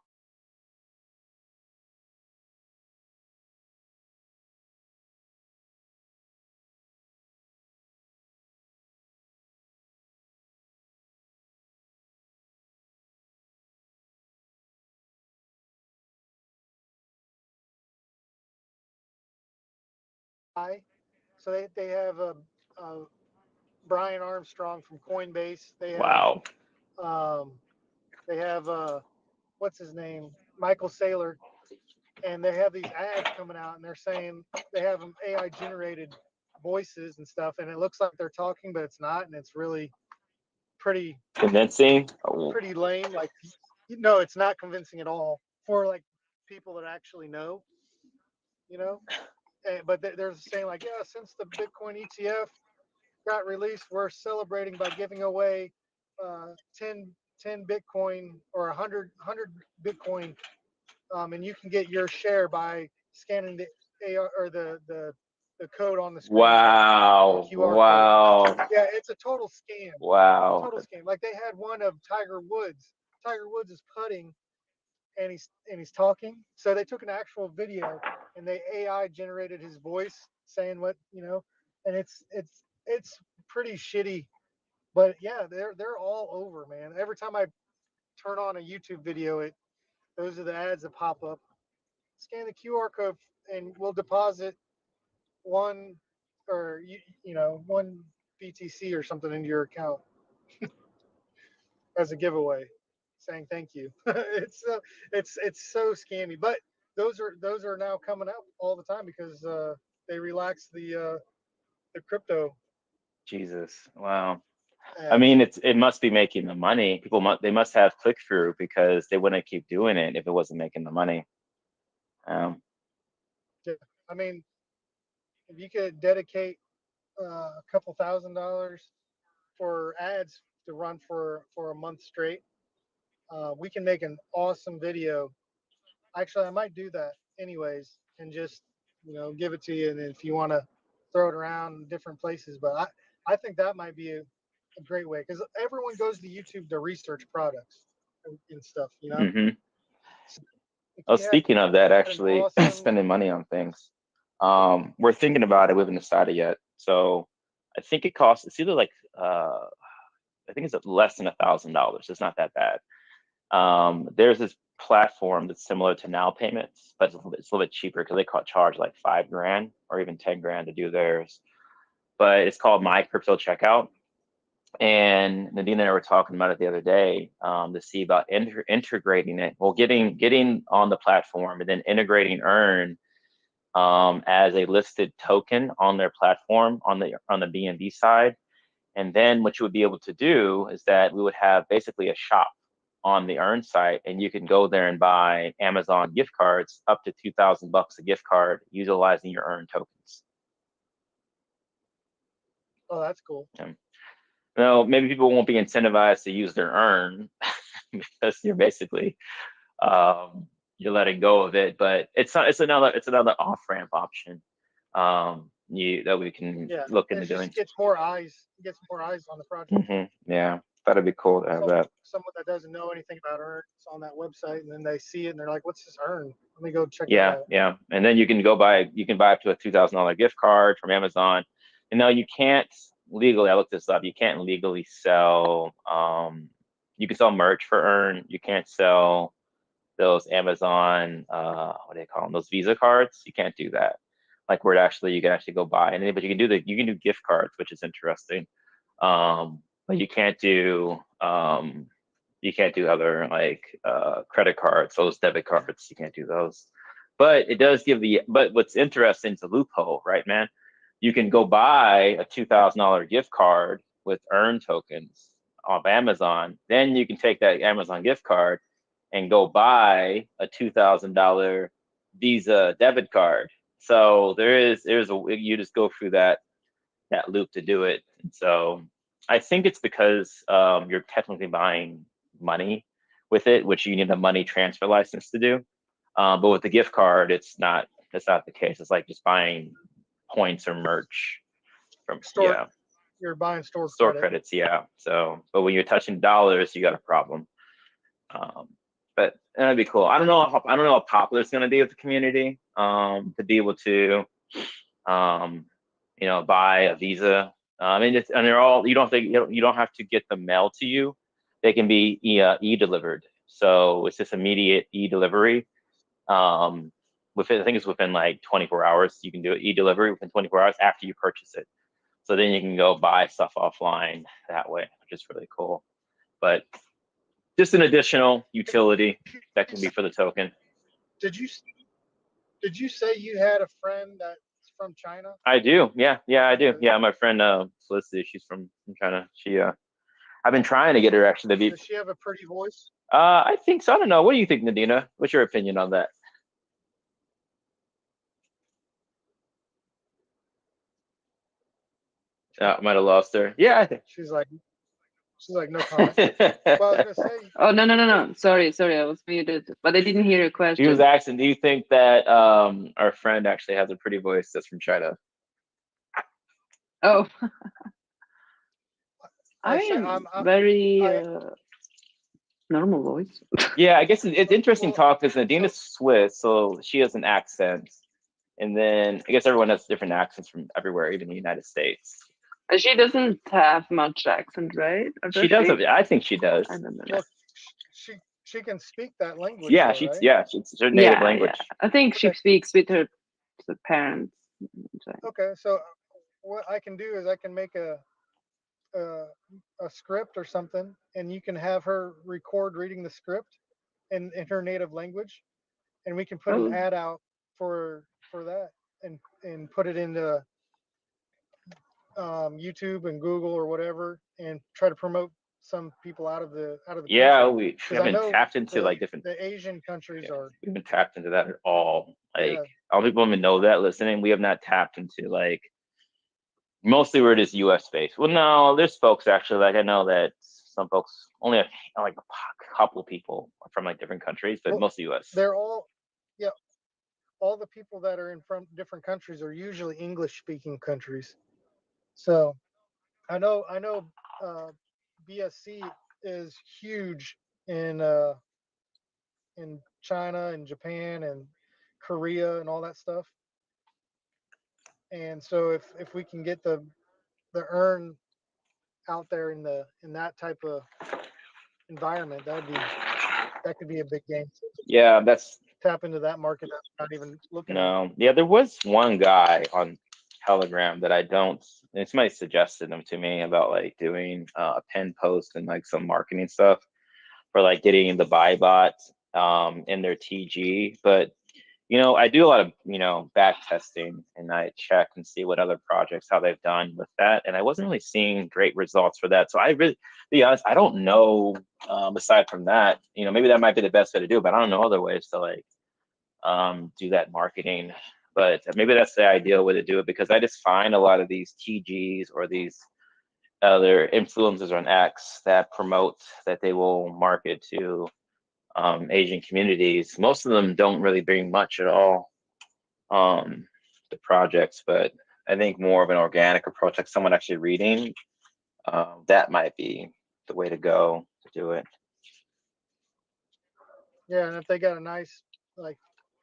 so they have Brian Armstrong from Coinbase. Wow. Um, they have what's his name, Michael Saylor, and they have these ads coming out, and they're saying they have them AI generated voices and stuff, and it looks like they're talking, but it's not, and it's really pretty Convincing. Oh, pretty lame. Like, no, it's not convincing at all for like people that actually know, you know. But they're saying like, yeah, since the Bitcoin ETF got released, we're celebrating by giving away uh, 10, 10 Bitcoin or 100 Bitcoin, and you can get your share by scanning the AR or the code on the screen, the wow. QR code. Wow. Yeah, it's a total scam. Wow. Total scam. Like they had one of Tiger Woods. Tiger Woods is putting and he's talking. So they took an actual video and they AI generated his voice saying what and it's pretty shitty. But yeah, they're all over, man. Every time I turn on a YouTube video, those are the ads that pop up. Scan the QR code and we'll deposit one or one. BTC or something into your account as a giveaway, saying thank you. It's so scammy, but those are now coming out all the time because they relax the crypto Jesus, wow. I ads. mean, it must be making the money. They must have click through because they wouldn't keep doing it if it wasn't making the money. Yeah. I mean, if you could dedicate a couple $1,000 for ads to run for a month straight, we can make an awesome video. Actually, I might do that anyways, and just give it to you. And if you want to throw it around different places, but I think that might be a great way because everyone goes to YouTube to research products and stuff. hmm So if Oh, you had speaking of that, an actually, awesome, spending money on things. We're thinking about it. We haven't decided yet. So I think it costs. It's either like I think it's less than $1,000. It's not that bad. There's this platform that's similar to Now Payments, but it's a little bit cheaper because they charge like 5 grand or even 10 grand to do theirs. But it's called My Crypto Checkout. And Nadine and I were talking about it the other day to see about integrating it. Well, getting on the platform and then integrating Earn as a listed token on their platform on the BNB side. And then what you would be able to do is that we would have basically a shop on the Earn site, and you can go there and buy Amazon gift cards up to $2,000 a gift card utilizing your Earn tokens. oh, that's cool. Yeah. Now, maybe people won't be incentivized to use their Earn because you're basically you're letting go of it, but it's another off ramp option that we can Yeah, look into it doing. just gets more eyes on the project. Yeah, that'd be cool to have that. Someone that doesn't know anything about Earn, it's on that website, and then they see it and they're like, "What's this Earn? Let me go check that out." Yeah, and then you can buy up to a $2,000 gift card from Amazon. And now you can't legally. I looked this up. You can't legally sell. You can sell merch for Earn. You can't sell those Amazon, what do they call them? Those Visa cards. You can't do that. Like where you can actually go buy, and but you can do gift cards, which is interesting. But you can't do other like credit cards, those debit cards. You can't do those. But it does but what's interesting is the loophole, right, man? You can go buy a $2,000 gift card with Earn tokens off Amazon. Then you can take that Amazon gift card and go buy a $2,000 Visa debit card. So you just go through that loop to do it. And so I think it's because you're technically buying money with it, which you need a money transfer license to do. But with the gift card, that's not the case. It's like just buying points or merch from You're buying store store credit. credits. Yeah. So, but when you're touching dollars, you got a problem. But that'd be cool. I don't know how popular it's going to be with the community to be able to buy a Visa. And they're all, you don't have to get them mailed to you. They can be e-delivered. So it's just immediate e-delivery. I think it's within like 24 hours. You can do it e-delivery within 24 hours after you purchase it. So then you can go buy stuff offline that way, which is really cool. But just an additional utility that can be for the token. Did you say you had a friend that's from China? I do. Yeah, I do. Yeah, my friend Felicity, she's from China. I've been trying to get her actually to be. Does she have a pretty voice? I think so. I don't know. What do you think, Nadina? What's your opinion on that? I might have lost her. Yeah, I think. She's like no comment. Well, I was gonna say. Oh, no. Sorry, I was muted, but I didn't hear your question. He was asking, do you think that our friend actually has a pretty voice that's from China? Oh, I'm very normal voice. Yeah, I guess it's interesting talk because Nadina's Swiss, so she has an accent. And then I guess everyone has different accents from everywhere, even the United States. She doesn't have much accent, right? She does. I think she does. I don't know. Well, she can speak that language. Yeah, though, right? it's her native language. Yeah. I think she speaks with her parents. Okay, so what I can do is I can make a a script or something, and you can have her record reading the script in her native language, and we can put an Oh, ad out for that, and put it into YouTube and Google or whatever, and try to promote some people out of the Yeah, country, we because I haven't know tapped into the like different. the Asian countries Yeah, are, we haven't tapped into that at all. Like, yeah. I don't think people even know that listening. We have not tapped into like mostly we're just U.S. based. Well, no, there's folks actually. Like I know that some folks only have like a couple of people from like different countries, but Well, mostly U.S. they're all, yeah, all the people that are in from different countries are usually English speaking countries. So I know BSC is huge in uh, in China and Japan and Korea and all that stuff. And so if we can get the earn out there in that type of environment, that could be a big game. Yeah, that's Tap into that market that we're not even looking at. no. Yeah, there was one guy on Telegram that I don't. And somebody suggested him to me about like doing a pin post and like some marketing stuff for like getting the buy bot in their TG. But I do a lot of back testing, and I check and see what other projects how they've done with that, and I wasn't really seeing great results for that. So I really, to be honest, I don't know. Aside from that, maybe that might be the best way to do it, but I don't know other ways to like do that marketing. But maybe that's the ideal way to do it, because I just find a lot of these TGs or these other influencers on X that promote that they will market to Asian communities. Most of them don't really bring much at all the projects, but I think more of an organic approach, like someone actually reading, that might be the way to go to do it. Yeah, and if they got a nice, like,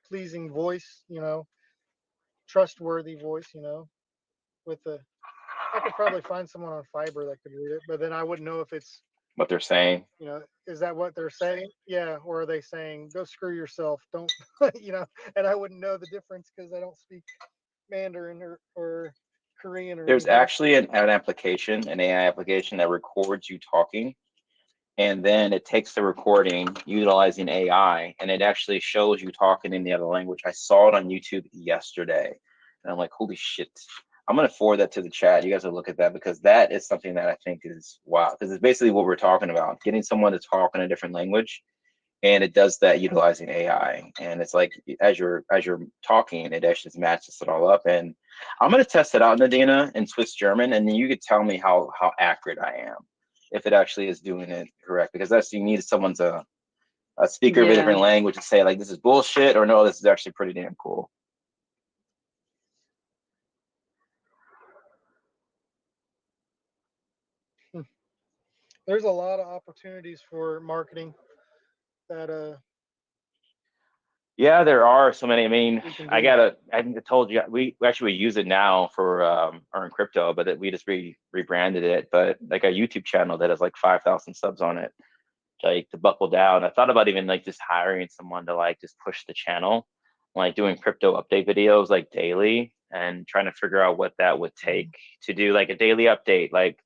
pleasing voice, trustworthy voice, with the I could probably find someone on Fiverr that could read it, but then I wouldn't know if it's, What they're saying. is that what they're saying? Yeah, or are they saying go screw yourself? Don't, and I wouldn't know the difference because I don't speak Mandarin or Korean or There's anything. actually an application, an AI application that records you talking, and then it takes the recording utilizing AI, and it actually shows you talking in the other language. I saw it on YouTube yesterday, and I'm like, holy shit. I'm gonna forward that to the chat. You guys will look at that, because that is something that I think is wow. Because it's basically what we're talking about: getting someone to talk in a different language, and it does that utilizing AI. And it's like as you're talking, it actually just matches it all up. And I'm gonna test it out, Nadina, in Swiss German, and then you could tell me how accurate I am, if it actually is doing it correct. Because that's, you need someone to a speaker of a yeah. different language to say like this is bullshit, or no, this is actually pretty damn cool. Hmm. There's a lot of opportunities for marketing that Yeah, there are so many. I mean, we can I do. gotta. I think I told you we actually use it now for earn crypto, but we just rebranded it. But like a YouTube channel that has like 5,000 subs on it, like to buckle down. I thought about even like just hiring someone to like just push the channel, like doing crypto update videos like daily, and trying to figure out what that would take to do like a daily update. Like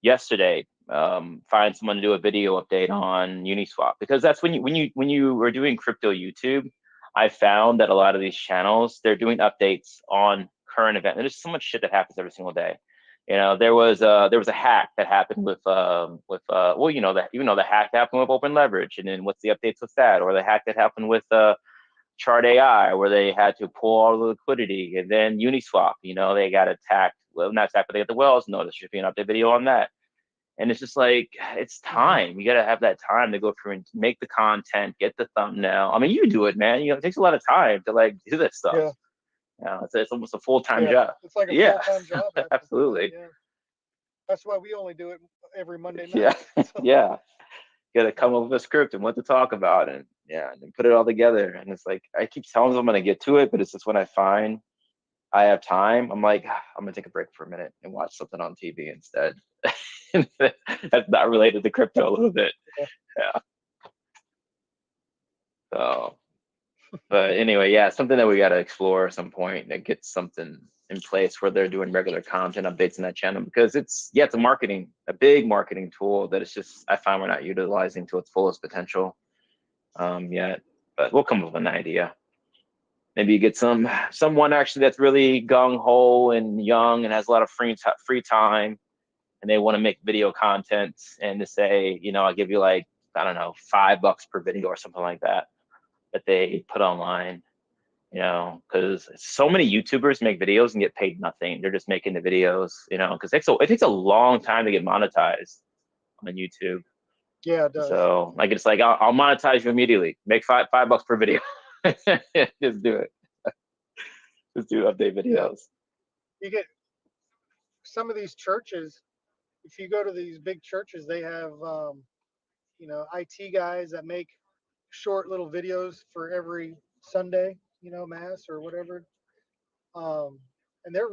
yesterday, find someone to do a video update on Uniswap, because that's when you were doing crypto YouTube. I found that a lot of these channels, they're doing updates on current event. There's so much shit that happens every single day. There was a hack that happened with well, that the hack that happened with open leverage, and then what's the updates with that, or the hack that happened with chart AI, where they had to pull all the liquidity, and then Uniswap, they got attacked. Well, not attacked, but they got the Wells notice. There should be an update video on that. And it's just like, it's Hmm. time. You got to have that time to go through and make the content, get the thumbnail. I mean, you do it, man. It takes a lot of time to like do this stuff. Yeah, It's almost a full-time yeah, job. it's like a Yeah, full time job at this point. absolutely. Yeah, that's why we only do it every Monday Yeah, night. So, yeah. Got to come so up with a script and what to talk about, and yeah, and then put it all together. And it's like I keep telling them I'm gonna get to it, but it's just when I find I have time, I'm like, I'm gonna take a break for a minute and watch something on TV instead. That's not related to crypto a little bit. yeah. Yeah. So, but anyway, yeah, something that we got to explore at some point that gets something in place where they're doing regular content updates in that channel, because it's a big marketing tool that it's just, I find we're not utilizing to its fullest potential yet. But we'll come up with an idea. Maybe you get someone actually that's really gung-ho and young and has a lot of free time, and they want to make video content, and to say, I'll give you like, I don't know, $5 per video or something like that they put online, because so many YouTubers make videos and get paid nothing. They're just making the videos, because it takes a long time to get monetized on YouTube. Yeah, it does. So like, it's like, I'll monetize you immediately. Make $5 per video. Just do it. Just do update videos. You get some of these churches. If you go to these big churches, they have IT guys that make short little videos for every Sunday, mass or whatever. And they're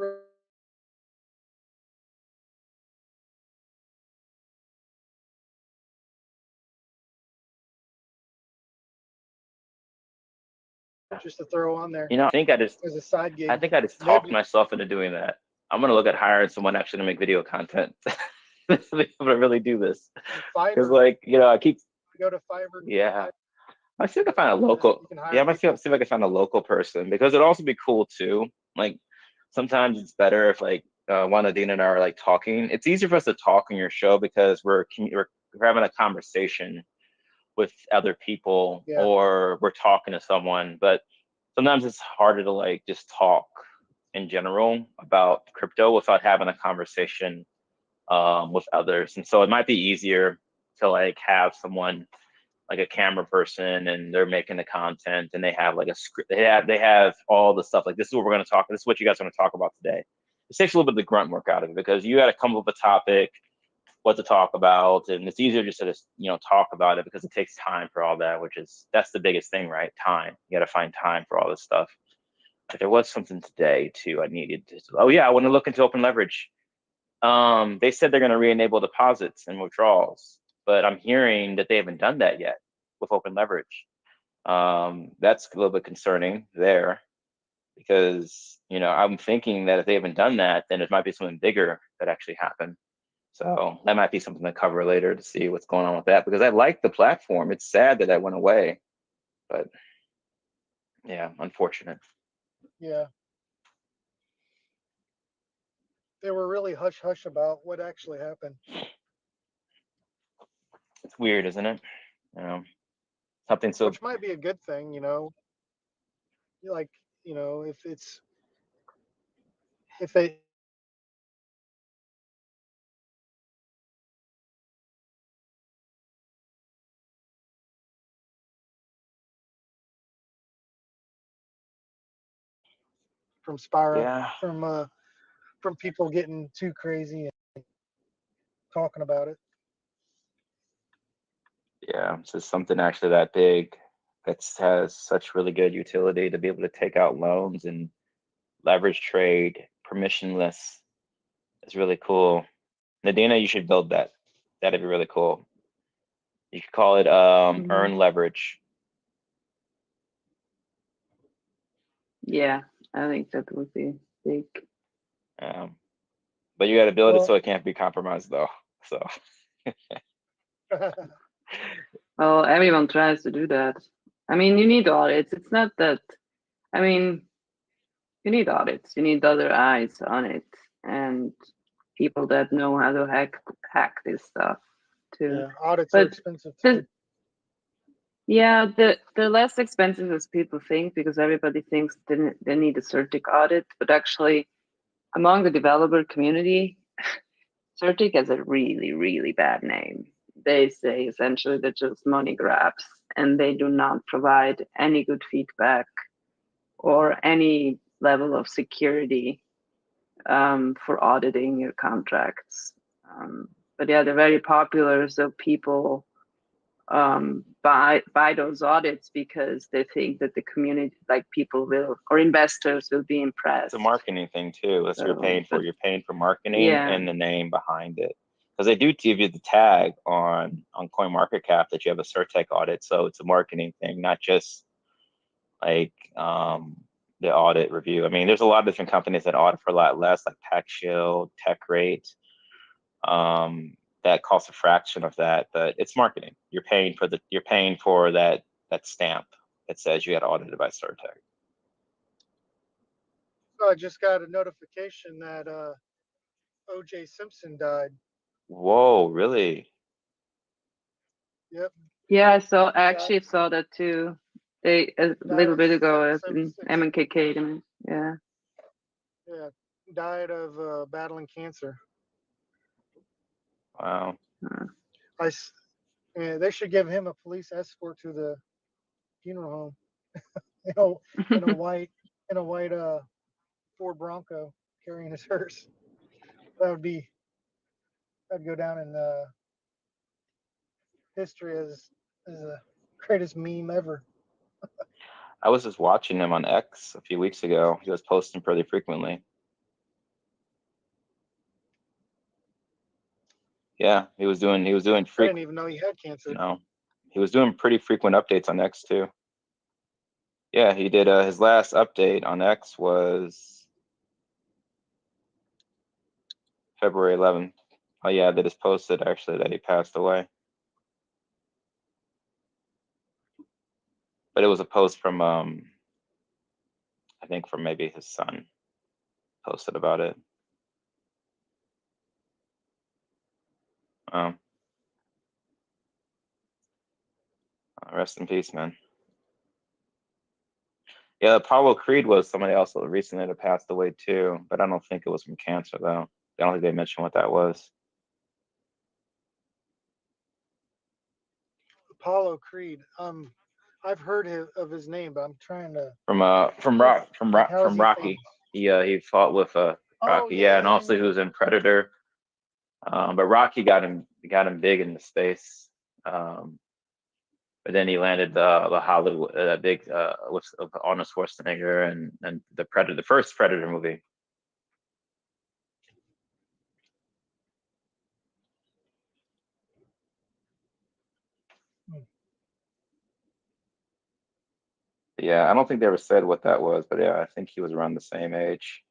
just to throw on there. I think as a side gig. I think I just talked myself into doing that. I'm gonna look at hiring someone actually to make video content. To be able to really do this. Because like, I keep go to Fiverr. Yeah. I see if I can find a local. Yeah, I might see if I can find a local person, because it'd also be cool too. Like, sometimes it's better if like Juan, Adina, and I are like talking. It's easier for us to talk on your show because we're having a conversation with other people, or we're talking to someone. But sometimes it's harder to like just talk in general about crypto without having a conversation with others. And so it might be easier to like have someone like a camera person, and they're making the content, and they have like a script. They have all the stuff. Like, this is what we're going to talk. This is what you guys want to talk about today. It takes a little bit of the grunt work out of it, because you got to come up with a topic, what to talk about, and it's easier just to talk about it, because it takes time for all that. That's the biggest thing, right? Time. You got to find time for all this stuff. But there was something today too. I needed to. Oh yeah, I want to look into open leverage. They said they're going to re-enable deposits and withdrawals, but I'm hearing that they haven't done that yet with open leverage. That's a little bit concerning there, because I'm thinking that if they haven't done that, then it might be something bigger that actually happened. So that might be something to cover later, to see what's going on with that, because I like the platform. It's sad that went away, but yeah, unfortunate. Yeah. They were really hush hush about what actually happened. It's weird, isn't it? Something so. Which might be a good thing, like, if they from Spira, Yeah. from people getting too crazy and talking about it. Yeah, so something actually that big that has such really good utility to be able to take out loans and leverage trade permissionless is really cool. Nadina, you should build that. That'd be really cool. You could call it earn leverage. Yeah, I think that would be big. But you got to build it so it can't be compromised, though. So. Well, everyone tries to do that. I mean, you need audits. It's not that. I mean, you need audits. You need other eyes on it, and people that know how to hack this stuff too. Yeah, audits are expensive too. Yeah, they're less expensive as people think, because everybody thinks they need a CertiK audit, but actually, among the developer community, CertiK has a really, really bad name. They say essentially they're just money grabs, and they do not provide any good feedback or any level of security for auditing your contracts. But yeah, they're very popular, so people buy those audits because they think that the community, like people will, or investors will be impressed. It's a marketing thing too. That's what you're paying for. You're paying for marketing and the name behind it, because they do give you the tag on CoinMarketCap that you have a CertiK audit. So it's a marketing thing, not just like the audit review. I mean, there's a lot of different companies that audit for a lot less, like PackShield, TechRate. That costs a fraction of that, but it's marketing. You're paying for that stamp that says you got audited by StarTech. So I just got a notification that O.J. Simpson died. Whoa, really? Yep. Yeah, I actually saw that too. A little bit ago in MKK. Yeah. Yeah, died of battling cancer. Wow. Yeah, they should give him a police escort to the funeral home. You know, in a white Ford Bronco carrying his hearse. That'd go down in history as the greatest meme ever. I was just watching him on X a few weeks ago. He was posting pretty frequently. Yeah, he was doing I didn't even know he had cancer. No, he was doing pretty frequent updates on X too. Yeah, he did. His last update on X was February 11th. Oh yeah, that is posted actually that he passed away. But it was a post from I think from maybe his son posted about it. Rest in peace, man. Yeah, Apollo Creed was somebody else that recently that passed away too, but I don't think it was from cancer though. I don't think they mentioned what that was. Apollo Creed. I've heard of his name, but I'm trying to. From Rocky. He fought with Rocky, and also he was in Predator. But Rocky got him big into space. But then he landed the Hollywood big with Arnold Schwarzenegger and the Predator, the first Predator movie. Yeah, I don't think they ever said what that was, but yeah, I think he was around the same age.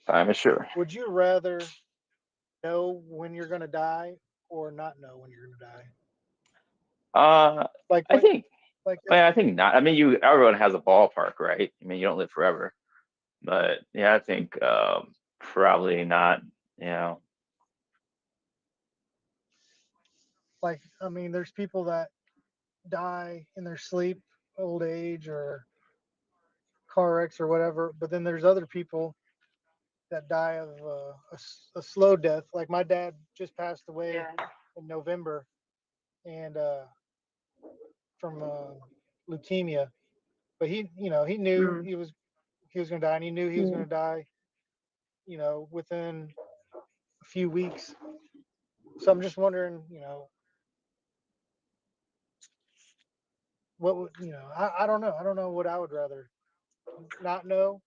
Time is sure. Would you rather know when you're gonna die or not know when you're gonna die? I think not. I mean, everyone has a ballpark, right? I mean, you don't live forever, but yeah, I think probably not. You know, like I mean, there's people that die in their sleep, old age, or car wrecks or whatever. But then there's other people that die of a slow death. Like my dad just passed away in November, and from leukemia. But he knew he was going to die, and he knew he was going to die. Within a few weeks. So I'm just wondering, what would I don't know. I don't know what I would rather not know.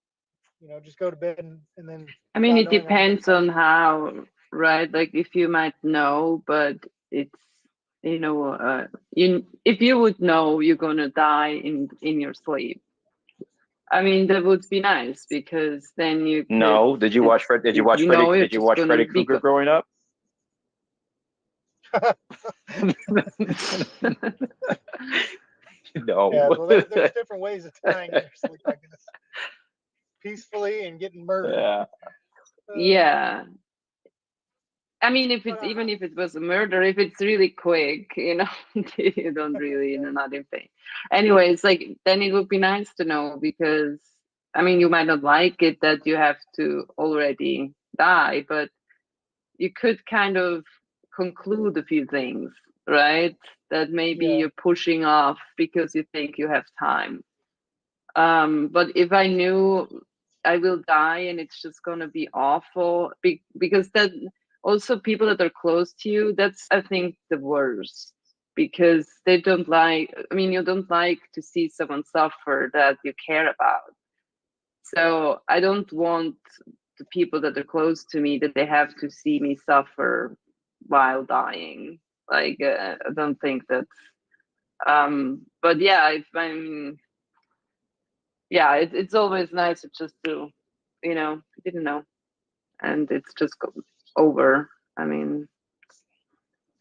Just go to bed and then. I mean, it depends on how, right? Like if you might know, but it's if you would know you're gonna die in your sleep. I mean, that would be nice because then you. No, did you watch Freddy Krueger growing up? No. Yeah, well, there's different ways of dying in your sleep, I guess. Peacefully and getting murdered. Yeah. Yeah. I mean, even if it was a murder, if it's really quick, you don't really nothing. Anyways, like then it would be nice to know because I mean, you might not like it that you have to already die, but you could kind of conclude a few things, right? That maybe you're pushing off because you think you have time. But if I knew I will die and it's just gonna be awful, because that also people that are close to you, that's I think the worst because they don't like. I mean, you don't like to see someone suffer that you care about. So I don't want the people that are close to me that they have to see me suffer while dying. Like I don't think that's. But yeah, yeah, it's always nicer just to, didn't know, and it's just over. I mean,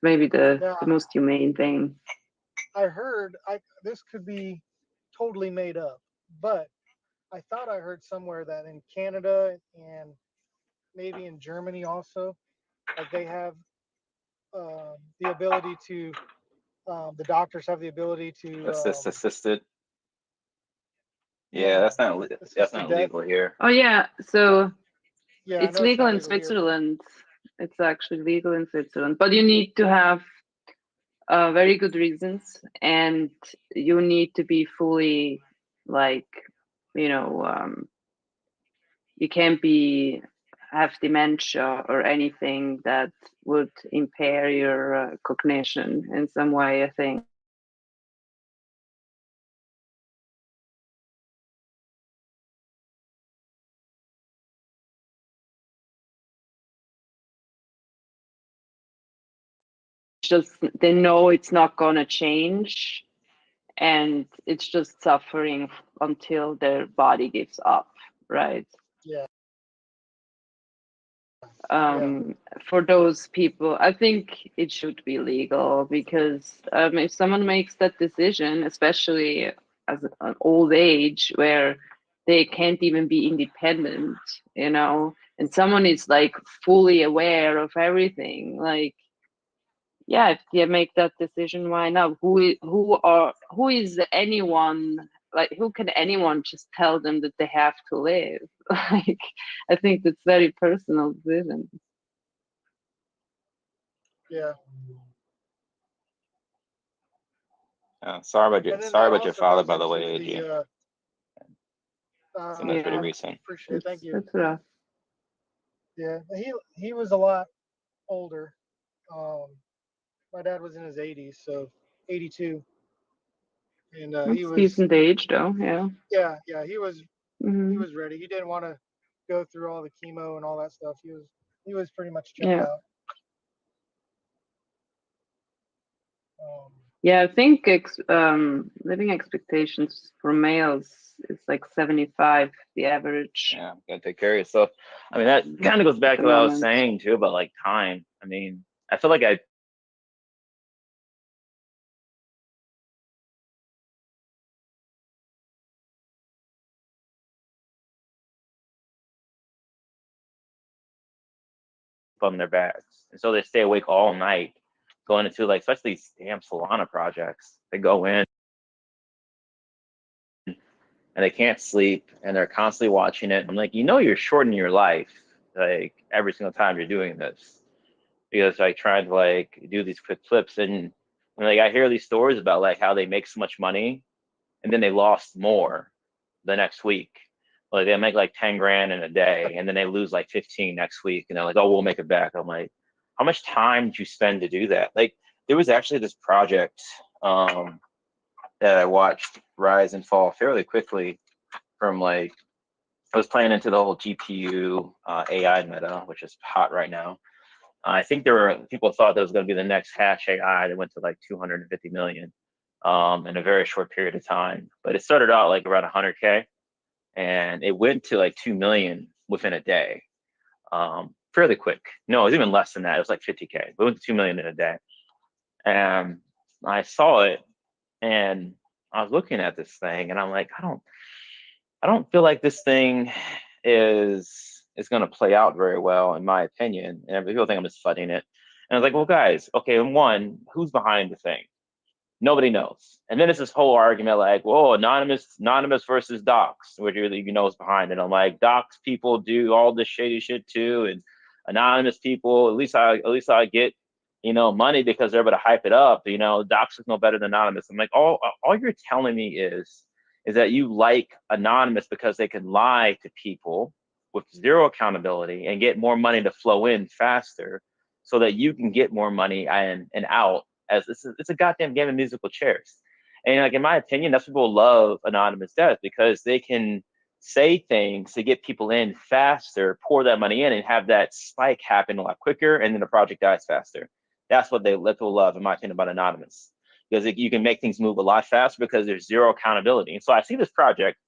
maybe the Now, most humane thing. I heard this could be totally made up, but I thought I heard somewhere that in Canada and maybe in Germany also, like they have the ability to, the doctors have the ability to, Assisted. Yeah, yeah, that's assisted not death. legal here. Oh yeah, so Yeah, I it's know it's legal not in legal here, but Switzerland. It's actually legal in Switzerland, but you need to have very good reasons, and you need to be fully like, you know, you can't be have dementia or anything that would impair your cognition in some way, I think. Just they know it's not going to change, and it's just suffering until their body gives up, right? yeah, yeah, um, for those people, I think it should be legal because if someone makes that decision, especially as an old age where they can't even be independent, and someone is like fully aware of everything, like, yeah, if you make that decision, why not? Who is anyone, like, who can anyone just tell them that they have to live? Like, I think that's very personal decision. yeah. And then Sorry that about your also father, goes by the into way, Adrian. the, So that's pretty I Yeah, recent. appreciate it. that's Thank you. that's rough. Yeah, he was a lot older. Um, my dad was in his 80s, so 82, and he That's was, decent age, though. Yeah. yeah, he Hmm. was ready. He didn't want to go through all the chemo and all that stuff. He was pretty much checked Yeah. out. Um, Yeah. I think living expectations for males is like 75, the average Yeah, gotta take care of yourself. I mean, that kind of goes at back the to what I was moment. saying too about like time. I mean, I feel like I on their backs, and so they stay awake all night, going into like especially these damn Solana projects. They go in and they can't sleep, and they're constantly watching it. I'm like, you're shortening your life like every single time you're doing this because I tried to like do these quick flips and like I hear these stories about like how they make so much money and then they lost more the next week. Like they make like 10 grand in a day and then they lose like 15 next week and they're like, oh, we'll make it back. I'm like, how much time did you spend to do that? Like there was actually this project that I watched rise and fall fairly quickly from like I was playing into the whole GPU AI meta, which is hot right now. I think there were people thought that was going to be the next hash AI that went to like 250 million in a very short period of time. But it started out like around 100K and it went to like 2 million within a day, fairly quick. No, it was even less than that. It was like 50K. It went to 2 million in a day. And I saw it and I was looking at this thing and I'm like, I don't feel like this thing is going to play out very well, in my opinion. And people think I'm just flooding it. And I was like, well, guys, okay, one, who's behind the thing? Nobody knows. And then it's this whole argument like, whoa, anonymous versus docs, which you know is behind it. I'm like, docs people do all this shady shit too, and anonymous people, at least I get, money because they're able to hype it up. Docs is no better than anonymous. I'm like, all you're telling me is that you like anonymous because they can lie to people with zero accountability and get more money to flow in faster so that you can get more money and out as it's a goddamn game of musical chairs. And like in my opinion, that's why people love anonymous death because they can say things to get people in faster, pour that money in, and have that spike happen a lot quicker, and then the project dies faster. That's what people love, in my opinion, about anonymous because you can make things move a lot faster because there's zero accountability. And so I see this project,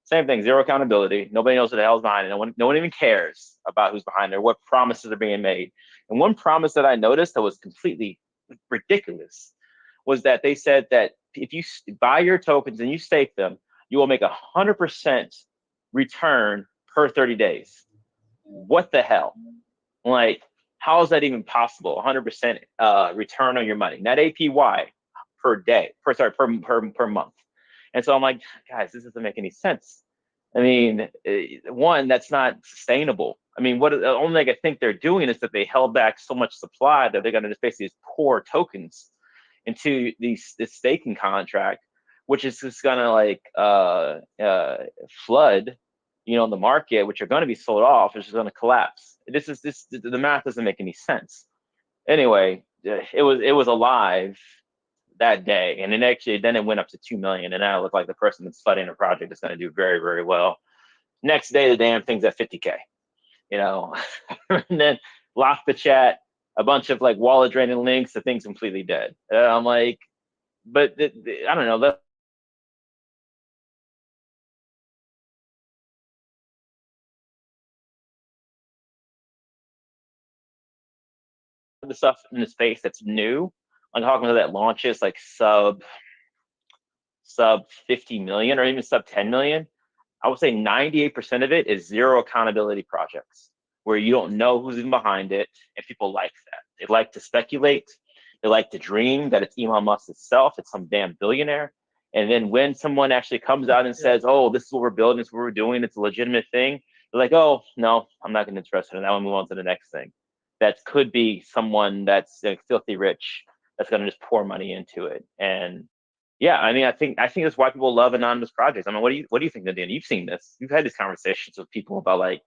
Same thing, zero accountability. Nobody knows what the hell's behind it. No one even cares about who's behind it, what promises are being made. And one promise that I noticed that was completely ridiculous was that they said that if you buy your tokens and you stake them, you will make 100% return per 30 days. What the hell? Like, how is that even possible? 100% return on your money, not APY per day, per month. And so I'm like, guys, this doesn't make any sense. I mean, one, that's not sustainable. I mean, what the only thing I think they're doing is that they held back so much supply that they're going to just basically just pour tokens into this staking contract, which is just going to like flood, the market, which are going to be sold off, which is going to collapse. The math doesn't make any sense. Anyway, it was alive that day, and then it went up to 2 million, and now it looked like the person that's flooding the project is going to do very, very well. Next day, the damn thing's at 50K, and then lock the chat, a bunch of like wallet draining links, the thing's completely dead. I'm like, but I don't know. The stuff in the space that's new, I'm talking about that launches like sub 50 million or even sub 10 million. I would say 98% of it is zero accountability projects where you don't know who's in behind it, and people like that. They like to speculate. They like to dream that it's Elon Musk itself. It's some damn billionaire. And then when someone actually comes out and says, "Oh, this is what we're building. This is what we're doing. It's a legitimate thing," they're like, "Oh, no, I'm not going to be interested in that. I'll move on to the next thing." That could be someone that's like, filthy rich that's going to just pour money into it. And yeah, I mean, I think that's why people love anonymous projects. I mean, what do you think, Nadine? You've seen this. You've had these conversations with people about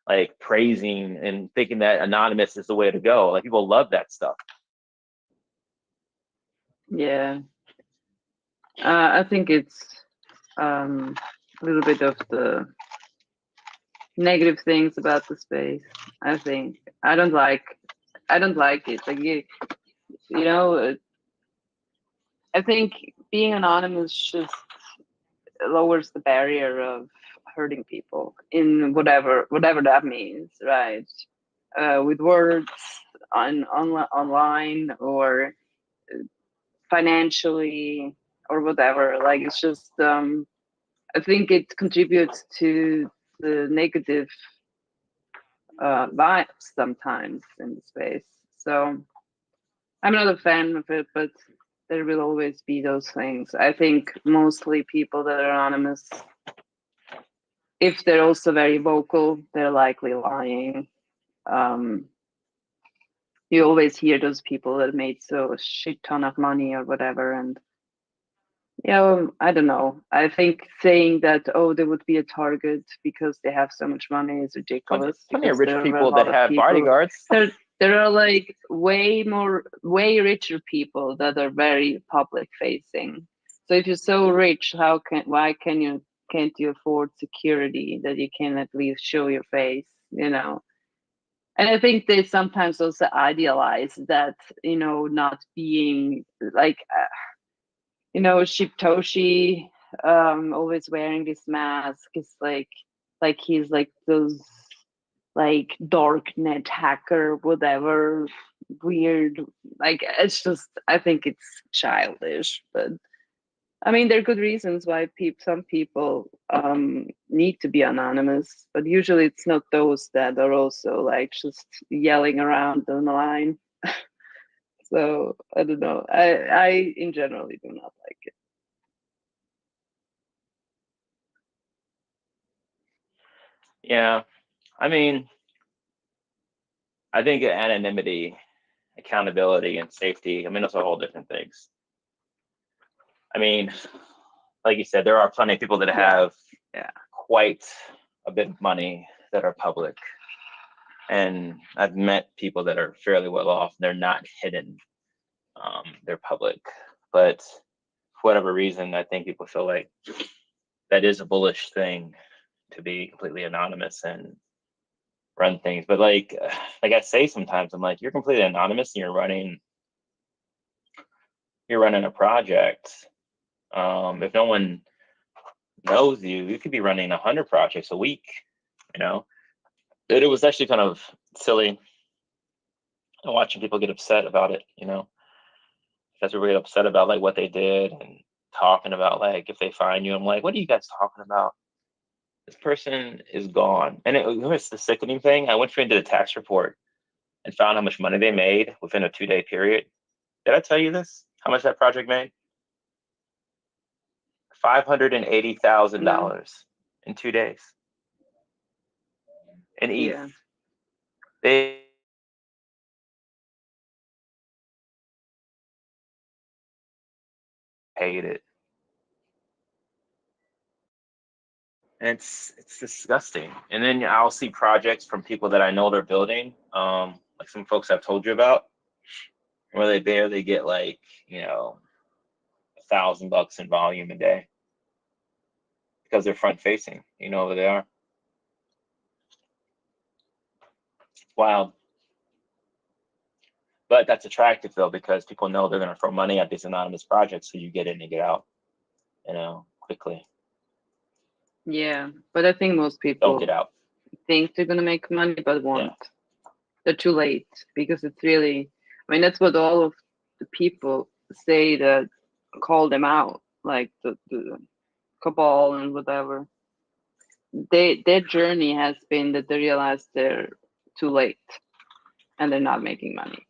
like praising and thinking that anonymous is the way to go. Like people love that stuff. Yeah, I think it's a little bit of the negative things about the space. I think I don't like it. Like I think being anonymous just lowers the barrier of hurting people in whatever that means, right? With words online or financially or whatever. Like it's just I think it contributes to the negative vibes sometimes in the space. So I'm not a fan of it, but there will always be those things. I think mostly people that are anonymous, if they're also very vocal, they're likely lying. You always hear those people that made so a shit ton of money or whatever, and I don't know. I think saying that they would be a target because they have so much money is ridiculous. Plenty of Because rich there are a people lot that of have people. bodyguards. There are like way richer people that are very public facing. So if you're so rich, why can't you afford security that you can at least show your face? And I think they sometimes also idealize that, not being like, Shiptoshi, always wearing this mask is like he's like those like darknet hacker, whatever, weird. Like it's just, I think it's childish, but I mean, there are good reasons why some people need to be anonymous, but usually it's not those that are also like just yelling around on the line. So I don't know. I in generally do not like it. Yeah, I mean, I think anonymity, accountability, and safety, I mean, those are all different things. I mean, like you said, there are plenty of people that have quite a bit of money that are public. And I've met people that are fairly well off. They're not hidden. They're public. But for whatever reason, I think people feel like that is a bullish thing to be completely anonymous and run things. But like I say sometimes, I'm like, you're completely anonymous and you're running a project. If no one knows you could be running 100 projects a week, you know. It was actually kind of silly watching people get upset about it, you know, because people get upset about like what they did and talking about like if they find you. I'm like, what are you guys talking about? This person is gone. And it was the sickening thing. I went through and did a tax report and found how much money they made within a 2-day period. Did I tell you this? How much that project made? No. $580,000 in 2 days in ETH. Yeah. They paid it. And it's disgusting. And then I'll see projects from people that I know they're building, like some folks I've told you about, where they barely get like, you know, $1,000 in volume a day because they're front facing. You know who they are. It's wild. But that's attractive though, because people know they're going to throw money at these anonymous projects, so you get in and get out, you know, quickly. Yeah, but I think most Don't people get out. think they're gonna make money, but won't. Yeah. They're too late because it's really. I mean, that's what all of the people say that call them out, like the cabal and whatever. Their journey has been that they realize they're too late and they're not making money.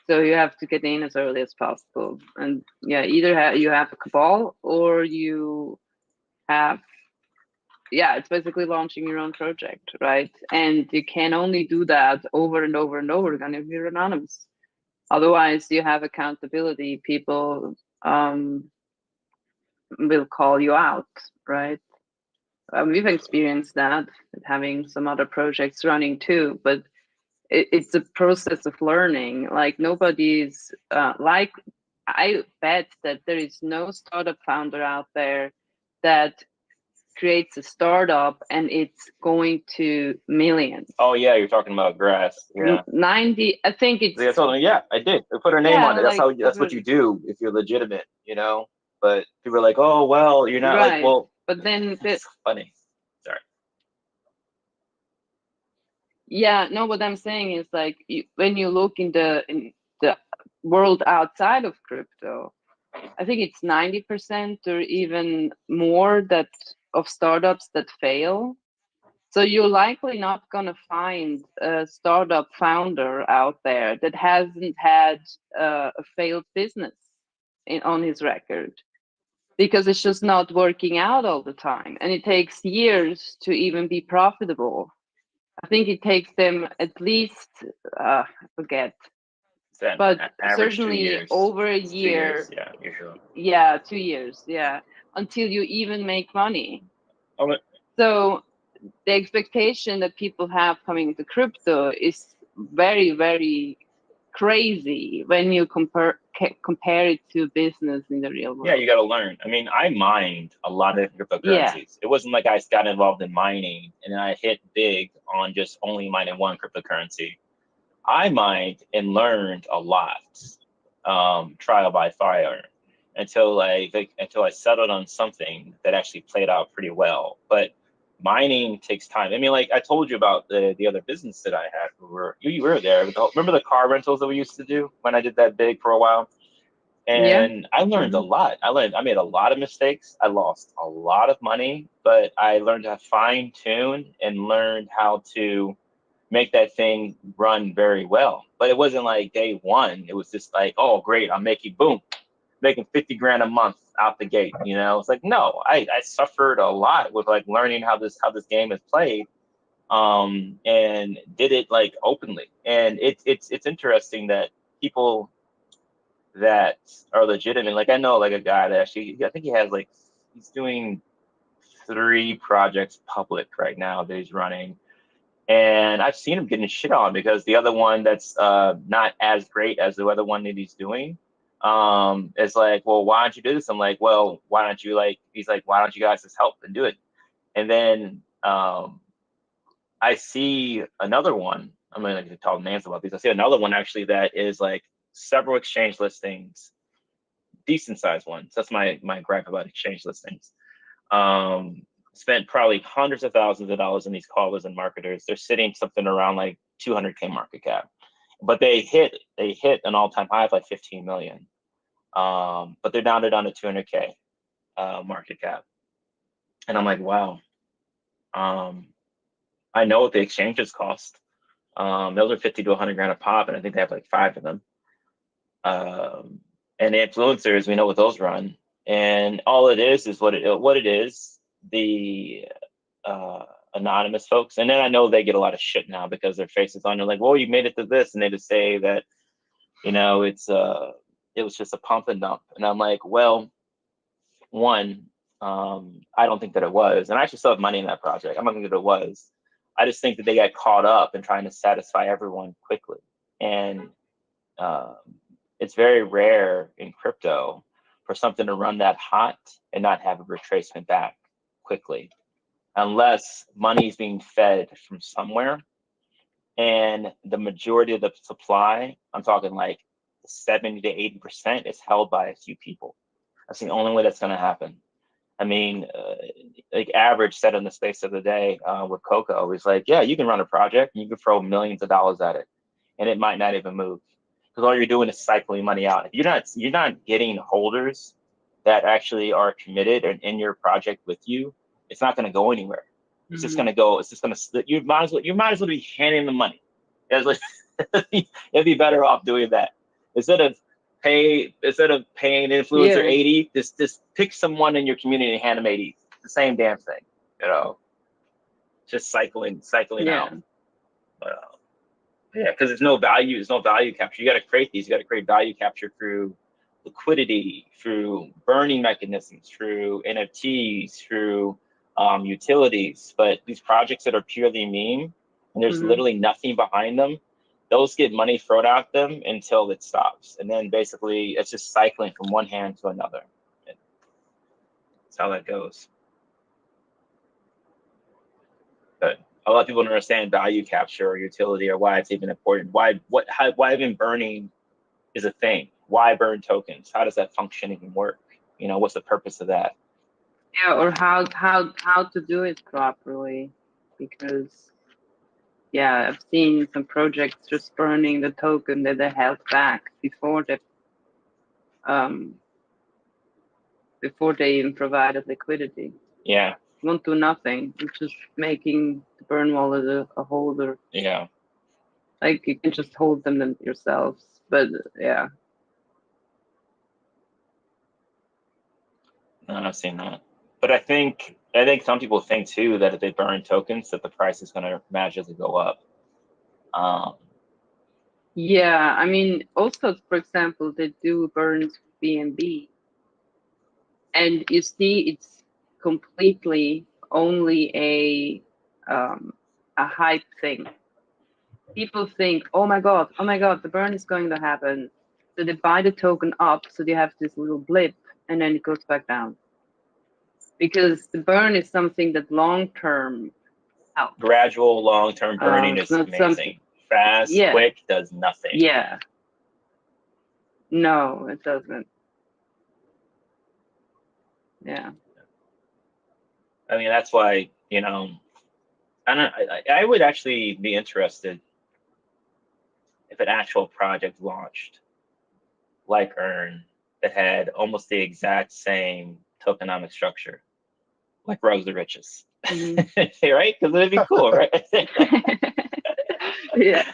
So you have to get in as early as possible, and yeah, either you have a cabal or you have, yeah, it's basically launching your own project, right? And you can only do that over and over and over again if you're anonymous. Otherwise, you have accountability. People will call you out, right? We've experienced that, having some other projects running too, but it's a process of learning. Like nobody's like, I bet that there is no startup founder out there that creates a startup and it's going to millions. Oh yeah, you're talking about grass. Yeah. 90, I think it's, I told them, yeah, I did. I put her name yeah, on it. like That's what you do if you're legitimate, you know. But people are like, oh well, you're not like, right. well, But then it's funny. Sorry. yeah, no, what I'm saying is like when you look in the world outside of crypto, I think it's 90% or even more that of startups that fail. So you're likely not going to find a startup founder out there that hasn't had a failed business on his record, because it's just not working out all the time. And it takes years to even be profitable. I think it takes them at least, I forget, but Average 2 certainly years. over a It's 2 years. year. Yeah, usually. Yeah, 2 years. Yeah, until you even make money. Oh, So the expectation that people have coming into crypto is very, very crazy when you compare it to business in the real yeah, world. you got to learn. I mean, I mined a lot of Yeah. cryptocurrencies. It wasn't like I got involved in mining and then I hit big on just only mining one cryptocurrency. I mined and learned a lot, trial by fire, until until I settled on something that actually played out pretty well. But mining takes time. I mean, like I told you about the other business that I had. You were there. Remember the car rentals that we used to do when I did that big for a while? Yeah. And I learned a lot. I made a lot of mistakes. I lost a lot of money, but I learned to fine tune and learned how to make that thing run very well. But it wasn't like day one. It was just like, oh, great, I'm making boom, making 50 grand a month out the gate. You know, it's like, no, I suffered a lot with like learning how this game is played, and did it like openly. And it's interesting that people that are legitimate, like I know like a guy that actually, I think he has like, he's doing 3 projects public right now that he's running. And I've seen him getting shit on because the other one that's not as great as the other one that he's doing is like, well, why don't you do this? I'm like, well, why don't you he's like, why don't you guys just help and do it? And then I see another one. I'm going to talk names about these. I see another one actually that is like several exchange listings, decent sized ones. That's my gripe about exchange listings. Spent probably hundreds of thousands of dollars in these callers and marketers. They're sitting something around like 200K market cap, but they hit an all-time high of like 15 million. But they're down to 200K market cap, and I'm like, wow. I know what the exchanges cost. Those are 50 to 100 grand a pop, and I think they have like 5 of them. And the influencers, we know what those run, and all it is what it is. The anonymous folks, and then I know they get a lot of shit now because their faces on. They're like, "Well, you made it to this," and they just say that, it was just a pump and dump, and I'm like, well, one, I don't think that it was, and I actually still have money in that project. I don't think that it was. I just think that they got caught up in trying to satisfy everyone quickly, and it's very rare in crypto for something to run that hot and not have a retracement back quickly, unless money is being fed from somewhere, and the majority of the supply, I'm talking like 70 to 80%, is held by a few people. That's the only way that's going to happen. I mean, like Average said in the space of the day with Coco, he's like, yeah, you can run a project and you can throw millions of dollars at it, and it might not even move, because all you're doing is cycling money out. If you're not getting holders that actually are committed and in your project with you, it's not going to go anywhere. It's just going to go. It's just going to. You might as well be handing them money. It's like, it'd be better off doing that instead of paying influencer Yeah. 80. Just pick someone in your community and hand them 80. It's the same damn thing, just cycling Yeah. out. But yeah, because there's no value capture. You got to create these. You got to create value capture through liquidity, through burning mechanisms, through NFTs, through utilities. But these projects that are purely meme and there's literally nothing behind them, those get money thrown at them until it stops, and then basically it's just cycling from one hand to another. That's how that goes. But a lot of people don't understand value capture or utility, or why it's even important. Why even burning is a thing. Why burn tokens? How does that function even work? What's the purpose of that? Yeah, or how to do it properly, because yeah, I've seen some projects just burning the token that they held back before they even provided liquidity. Yeah. Won't do nothing. It's just making the burn wallet a holder. Yeah. Like you can just hold them yourselves, but yeah. No, I've seen that. But I think some people think too that if they burn tokens, that the price is going to magically go up. Yeah, I mean, also, for example, they do burns BNB, and you see it's completely only a hype thing. People think, oh my god, the burn is going to happen. So they buy the token up, so they have this little blip, and then it goes back down. Because the burn is something that long-term helps. Gradual long-term burning is amazing. Fast, quick, does nothing. Yeah. No, it doesn't. Yeah. I mean, that's why, I would actually be interested if an actual project launched like Earn that had almost the exact same tokenomic structure, like Rose the Riches. Right? Because it'd be cool, right? Yeah.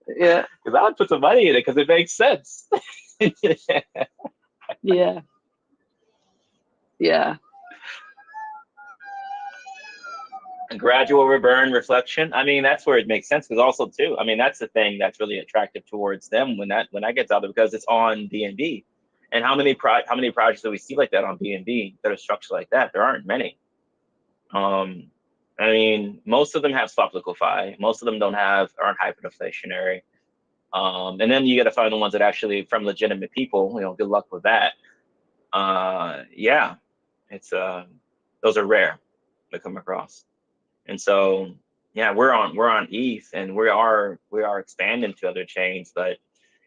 Yeah. Because I would put some money in it because it makes sense. Yeah. Yeah. Gradual reburn reflection. I mean, that's where it makes sense, because also too, I mean, that's the thing that's really attractive towards them when that gets out there, because it's on BNB. And how many projects do we see like that on BNB that are structured like that? There aren't many. I mean, most of them have swap liquify. Most of them aren't hyperinflationary. And then you got to find the ones that actually from legitimate people. Good luck with that. Yeah, it's those are rare to come across. And so, yeah, we're on ETH, and we are expanding to other chains, but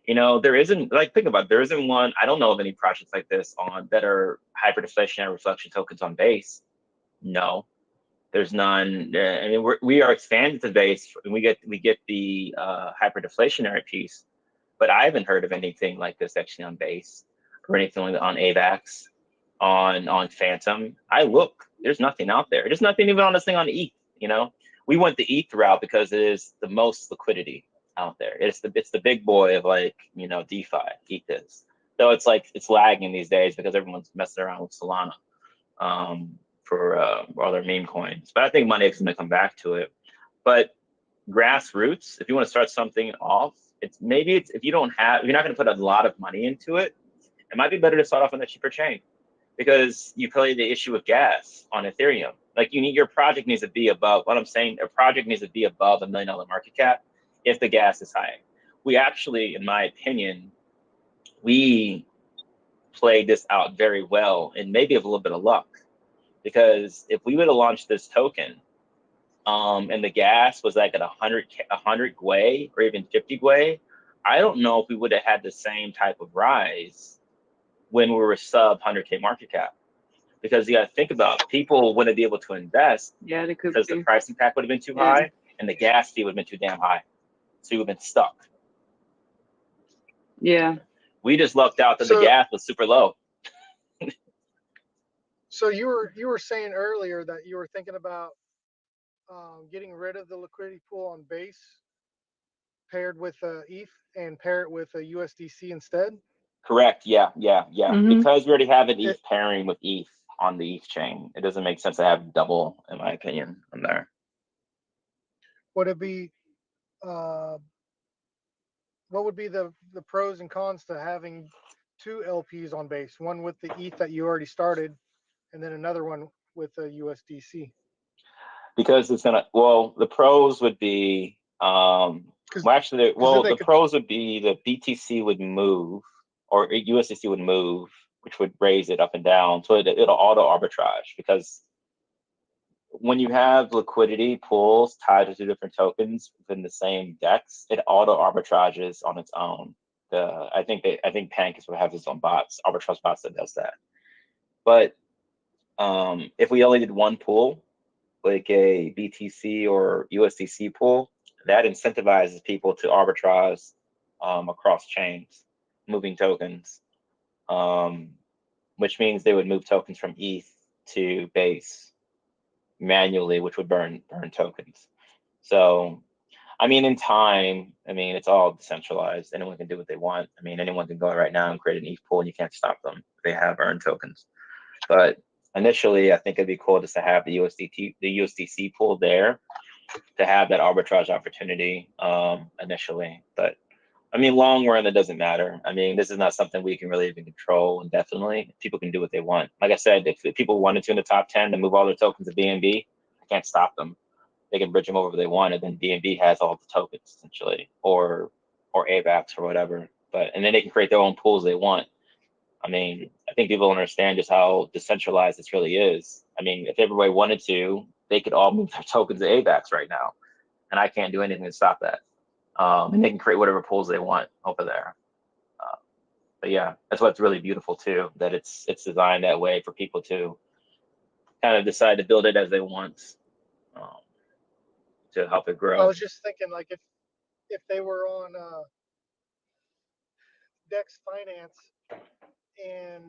There isn't, like, think about it, there isn't one. I don't know of any projects like this on that are hyperdeflationary reflection tokens on base. No, there's none. I mean, we are expanded to base, and we get the hyperdeflationary piece, but I haven't heard of anything like this actually on base or anything like on AVAX, on Phantom. I look, there's nothing out there. There's nothing even on this thing on ETH. We went the ETH route because it is the most liquidity out there. It's the big boy of, like, DeFi. ETH is. So it's like it's lagging these days because everyone's messing around with Solana for other meme coins. But I think money is going to come back to it. But grassroots, if you want to start something off, it's if you're not going to put a lot of money into it, it might be better to start off on a cheaper chain, because you play the issue with gas on Ethereum. Like, your project needs to be above, what I'm saying, a project needs to be above $1 million market cap if the gas is high. We actually, in my opinion, we played this out very well, and maybe have a little bit of luck, because if we would have launched this token, and the gas was like at 100 Gwei or even 50 Gwei, I don't know if we would have had the same type of rise when we were sub 100K market cap. Because you got to think about, people wouldn't be able to invest because the price impact would have been too high, and the gas fee would have been too damn high. So you would have been stuck. Yeah. We just lucked out that the gas was super low. So you were saying earlier that you were thinking about getting rid of the liquidity pool on base, paired with ETH, and pair it with a USDC instead? Correct. Yeah. Because we already have an ETH pairing with ETH on the ETH chain, it doesn't make sense to have double, in my opinion, on there. Would it be what would be the pros and cons to having two LPs on base, one with the ETH that you already started, and then another one with a USDC? Because the pros would be, the pros would be the BTC would move, or USDC would move, which would raise it up and down. So it'll auto arbitrage, because when you have liquidity pools tied to two different tokens within the same DEX, it auto arbitrages on its own. I think Pancakes would have its own arbitrage bots that does that. But if we only did one pool, like a BTC or USDC pool, that incentivizes people to arbitrage across chains, moving tokens, which means they would move tokens from ETH to base manually, which would burn tokens. So, I mean, in time, it's all decentralized. Anyone can do what they want. Anyone can go right now and create an ETH pool, and you can't stop them. They have earned tokens. But initially, I think it'd be cool just to have the USDC pool there, to have that arbitrage opportunity initially. But long run, it doesn't matter. This is not something we can really even control indefinitely. People can do what they want. Like I said, if people wanted to in the top 10 to move all their tokens to BNB, I can't stop them. They can bridge them over if they want, and then BNB has all the tokens essentially, or AVAX or whatever. And then they can create their own pools they want. I think people understand just how decentralized this really is. If everybody wanted to, they could all move their tokens to AVAX right now, and I can't do anything to stop that. And they can create whatever pools they want over there. But yeah, that's what's really beautiful too, that it's designed that way for people to kind of decide to build it as they want, to help it grow. I was just thinking, like, if they were on Dex Finance and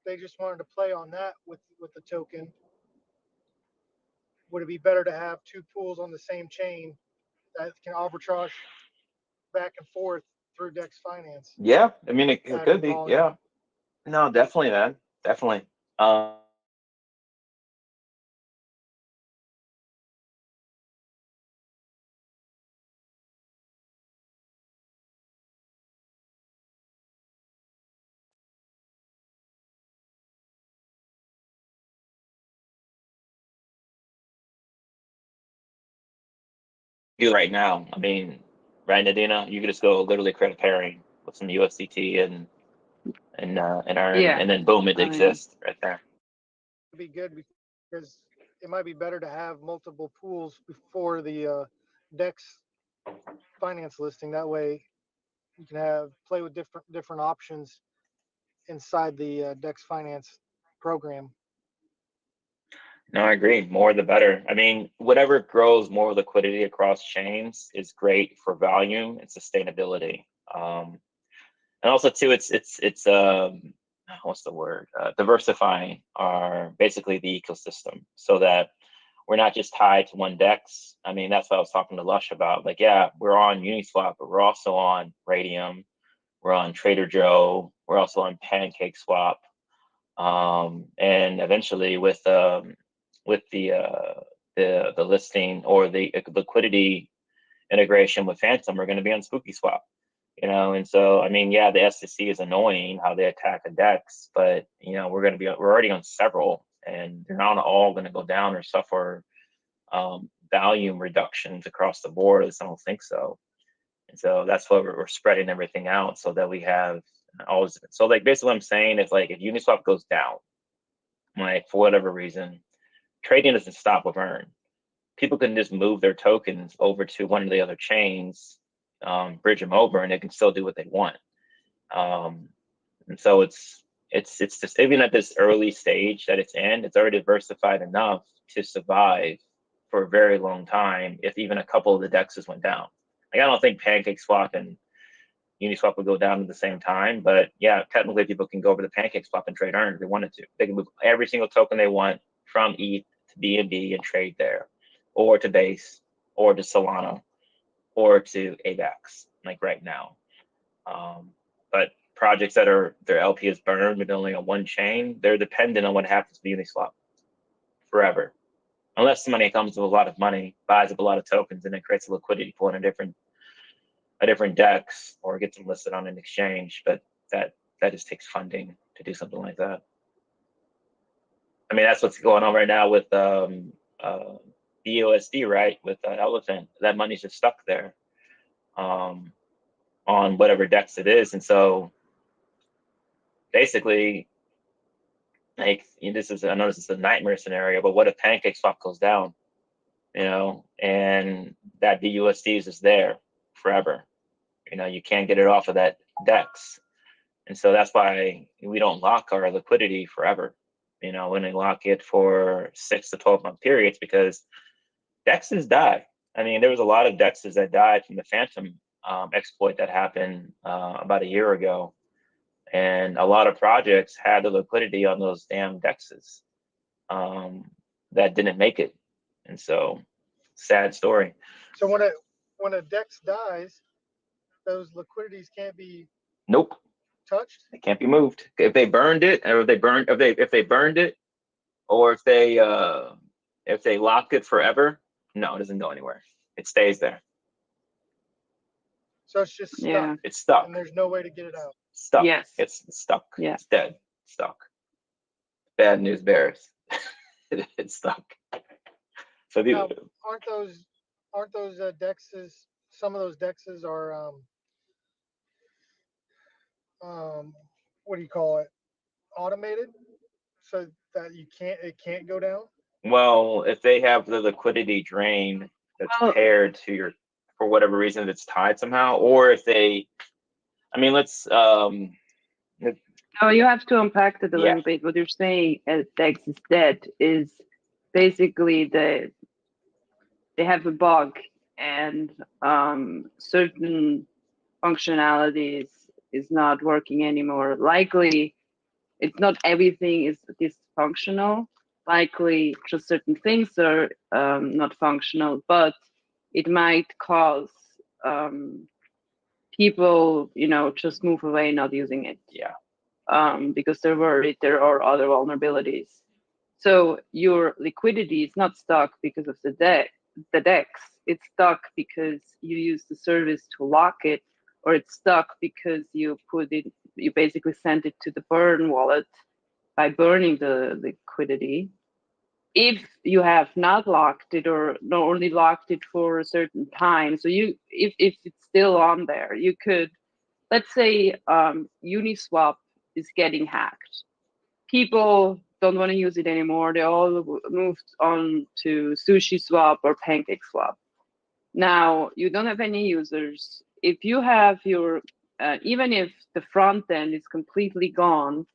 they just wanted to play on that with the token, would it be better to have two pools on the same chain that can arbitrage back and forth through Dex Finance? Yeah, it could be. Volume. Yeah, no, definitely, man, definitely. Right now, right, Nadina, you could just go literally create a pairing with some USDT and earn, and then boom, it exists right there. It'd be good, because it might be better to have multiple pools before the Dex finance listing. That way you can play with different options inside the Dex Finance program. No, I agree. More the better. I mean, whatever grows more liquidity across chains is great for volume and sustainability. And also too, it's what's the word? Diversifying our basically the ecosystem so that we're not just tied to one DEX. I mean, that's what I was talking to Lush about. Like, yeah, we're on Uniswap, but we're also on Radium, we're on Trader Joe, we're also on Pancake Swap, and eventually with the listing or the liquidity integration with Phantom, we're going to be on Spooky Swap. And so I mean, yeah, the SEC is annoying how they attack a DEX, but we're already on several, and they're not all going to go down or suffer volume reductions across the board. I don't think so. And so that's why we're spreading everything out so that we have always. So like basically what I'm saying is like if Uniswap goes down, like for whatever reason, trading doesn't stop with Earn. People can just move their tokens over to one of the other chains, bridge them over, and they can still do what they want. And so it's just even at this early stage that it's in, it's already diversified enough to survive for a very long time. If even a couple of the dexes went down, like I don't think Pancake Swap and Uniswap would go down at the same time, but yeah, technically people can go over to Pancake Swap and trade Earn if they wanted to. They can move every single token they want from ETH to BNB and trade there, or to Base, or to Solana, or to AVAX, like right now. But projects that are their LP is burned but only on one chain, they're dependent on what happens to Uniswap forever. Unless somebody comes with a lot of money, buys up a lot of tokens, and then creates a liquidity pool in a different DEX or gets them listed on an exchange. But that just takes funding to do something like that. I mean, that's what's going on right now with BUSD, right? With Elephant, that money's just stuck there on whatever DEX it is, and so basically, like I know this is a nightmare scenario, but what if Pancake Swap goes down, and that BUSD is just there forever? You can't get it off of that DEX, and so that's why we don't lock our liquidity forever. When we lock it for 6 to 12 month periods, because DEXs die. I mean, there was a lot of DEXs that died from the Phantom exploit that happened about a year ago. And a lot of projects had the liquidity on those damn DEXs that didn't make it. And so, sad story. So when a DEX dies, those liquidities can't be Nope, touched. they can't be moved. If they burned it, or if they burned it, or if they lock it forever, no, it doesn't go anywhere. It stays there. So it's just stuck. Yeah. It's stuck. And there's no way to get it out. Stuck. Yes. It's stuck. Yeah. It's dead. Stuck. Bad news bears. It's stuck. So now, aren't those DEXs? Some of those DEXs are what do you call it? Automated, so that it can't go down. Well, if they have the liquidity drain that's paired to your, for whatever reason, it's tied somehow, or if they, I mean, let's. No, you have to unpack it a little bit. What you're saying, DEX is dead, is basically they have a bug, and certain functionalities is not working anymore. Likely, it's not everything is dysfunctional. Likely, just certain things are not functional, but it might cause people, just move away, not using it. Yeah. Because they're worried there are other vulnerabilities. So your liquidity is not stuck because of the DEX. It's stuck because you use the service to lock it, or it's stuck because you basically sent it to the burn wallet by burning the liquidity. If you have not locked it, or not only locked it for a certain time, so if it's still on there, you could, let's say Uniswap is getting hacked. People don't want to use it anymore. They all moved on to Sushi Swap or Pancake Swap. Now you don't have any users. If you have your, even if the front end is completely gone,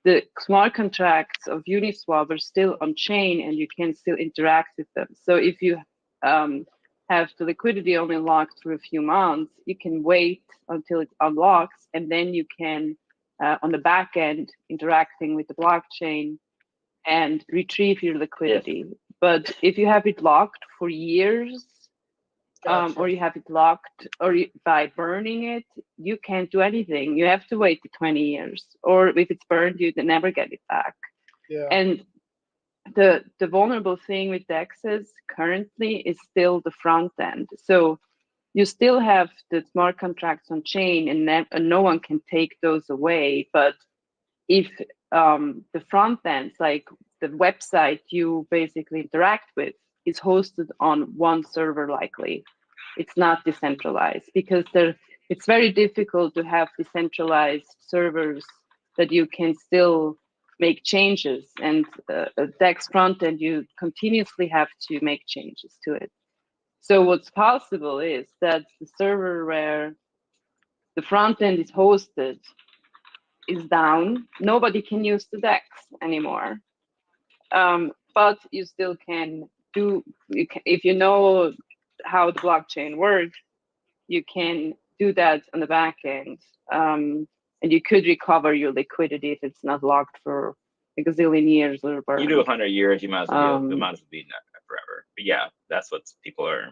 the smart contracts of Uniswap are still on chain and you can still interact with them. So if you have the liquidity only locked for a few months, you can wait until it unlocks, and then you can, on the back end, interacting with the blockchain and retrieve your liquidity. Yes. But if you have it locked for years, Gotcha. or you have it locked, or by burning it, you can't do anything. You have to wait the 20 years, or if it's burned, you never get it back. Yeah. And the vulnerable thing with DEXs currently is still the front end. So you still have the smart contracts on chain, and no one can take those away. But if the front ends, like the website you basically interact with, is hosted on one server, likely it's not decentralized, because it's very difficult to have decentralized servers that you can still make changes, and DEX front end, you continuously have to make changes to it. So what's possible is that the server where the front end is hosted is down. Nobody can use the DEX anymore. But you still can do, if you know how the blockchain works, you can do that on the back end. And you could recover your liquidity if it's not locked for a gazillion years or burned. You do 100 years, you might as well be forever. But yeah, that's what people are.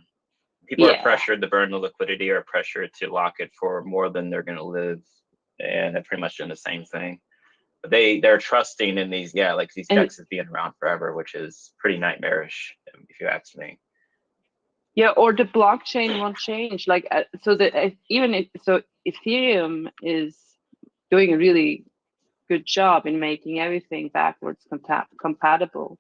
People are pressured to burn the liquidity, or pressured to lock it for more than they're going to live, and they're pretty much doing the same thing. But they're trusting in these, like these DEXs being around forever, which is pretty nightmarish, if you ask me. Yeah, or the blockchain won't change. Like, so that so Ethereum is doing a really good job in making everything backwards compatible.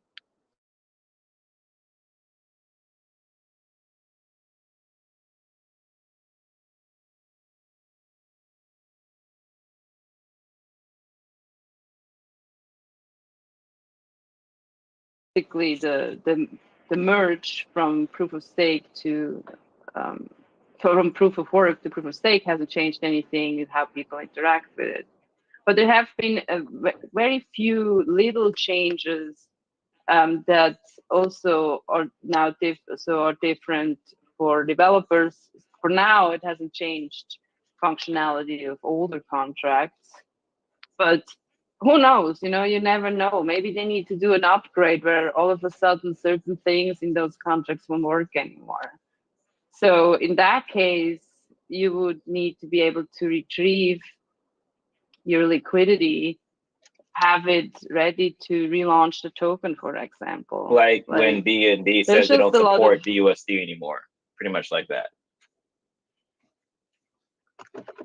Basically, the merge from proof of stake to from proof of work to proof of stake hasn't changed anything with how people interact with it. But there have been very few little changes that also are now are different for developers. For now, it hasn't changed functionality of older contracts, but who knows? You never know. Maybe they need to do an upgrade where all of a sudden certain things in those contracts won't work anymore. So in that case, you would need to be able to retrieve your liquidity, have it ready to relaunch the token, for example. Like when BNB says they don't support BUSD anymore, pretty much like that.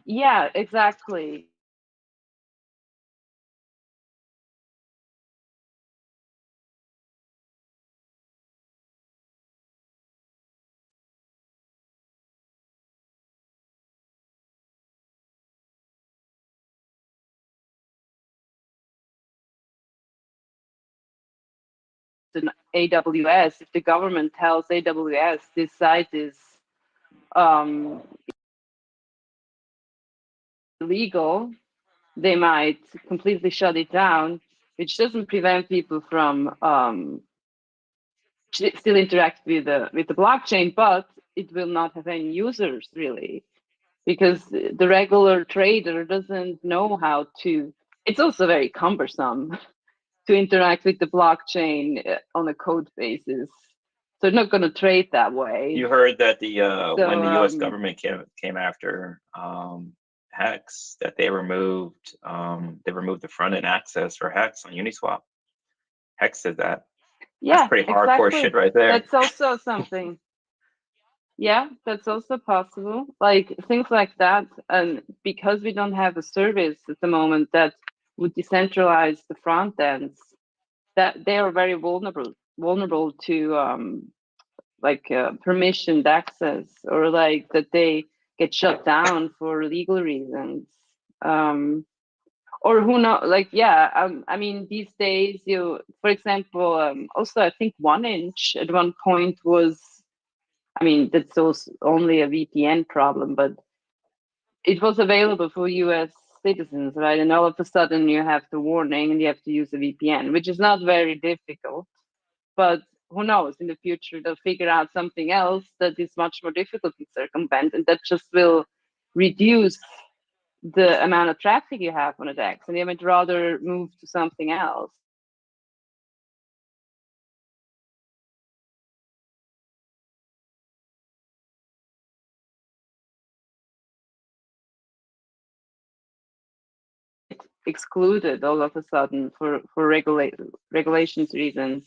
Yeah, exactly. In AWS, if the government tells AWS this site is illegal, they might completely shut it down, which doesn't prevent people from still interact with the blockchain, but it will not have any users really, because the regular trader doesn't know how to. It's also very cumbersome to interact with the blockchain on a code basis. So they're not going to trade that way. You heard that when the U.S. government came after Hex, that they removed the front end access for Hex on Uniswap. Hex did that. Yeah, that's pretty hardcore shit right there. That's also something. Yeah, that's also possible. Like things like that, and because we don't have a service at the moment that would decentralize the front ends, that they are very vulnerable to permissioned access, or like that they get shut down for legal reasons. Or who knows, I mean, these days, for example, also I think 1inch at one point was I mean, that's also only a VPN problem, but it was available for US citizens, right? And all of a sudden you have the warning and you have to use a VPN, which is not very difficult. But who knows, in the future they'll figure out something else that is much more difficult to circumvent, and that just will reduce the amount of traffic you have on a DEX, and you might rather move to something else. Excluded all of a sudden for regulations reasons,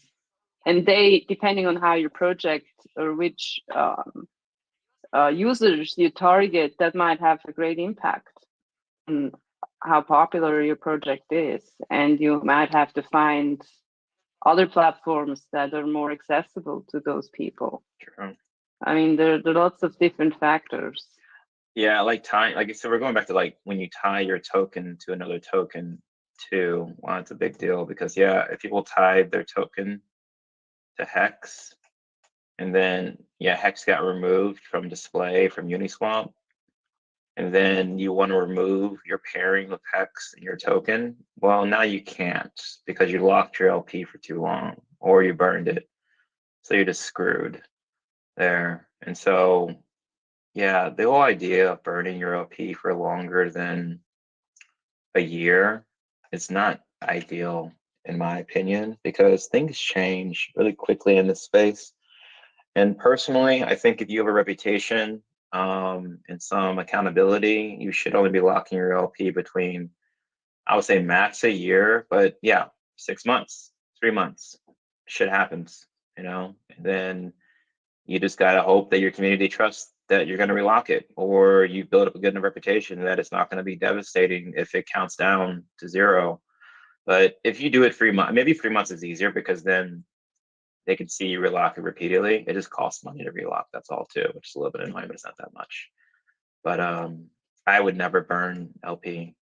and they, depending on how your project or which users you target, that might have a great impact on how popular your project is, and you might have to find other platforms that are more accessible to those people. True. I mean, there are lots of different factors. Yeah, like tying, like so we're going back to like when you tie your token to another token too. Well, it's a big deal because yeah, if people tied their token to Hex and then yeah, Hex got removed from display from Uniswap, and then you want to remove your pairing with Hex and your token, well, now you can't because you locked your LP for too long or you burned it. So you're just screwed there. And so yeah, the whole idea of burning your LP for longer than a year is not ideal, in my opinion, because things change really quickly in this space. And personally, I think if you have a reputation and some accountability, you should only be locking your LP between, I would say max a year, but yeah, 6 months, 3 months, shit happens, you know, and then you just gotta hope that your community trusts that you're gonna relock it, or you build up a good enough reputation that it's not gonna be devastating if it counts down to zero. But if you do it 3 months, maybe 3 months is easier because then they can see you relock it repeatedly. It just costs money to relock, that's all too, which is a little bit annoying, but it's not that much. But I would never burn LP.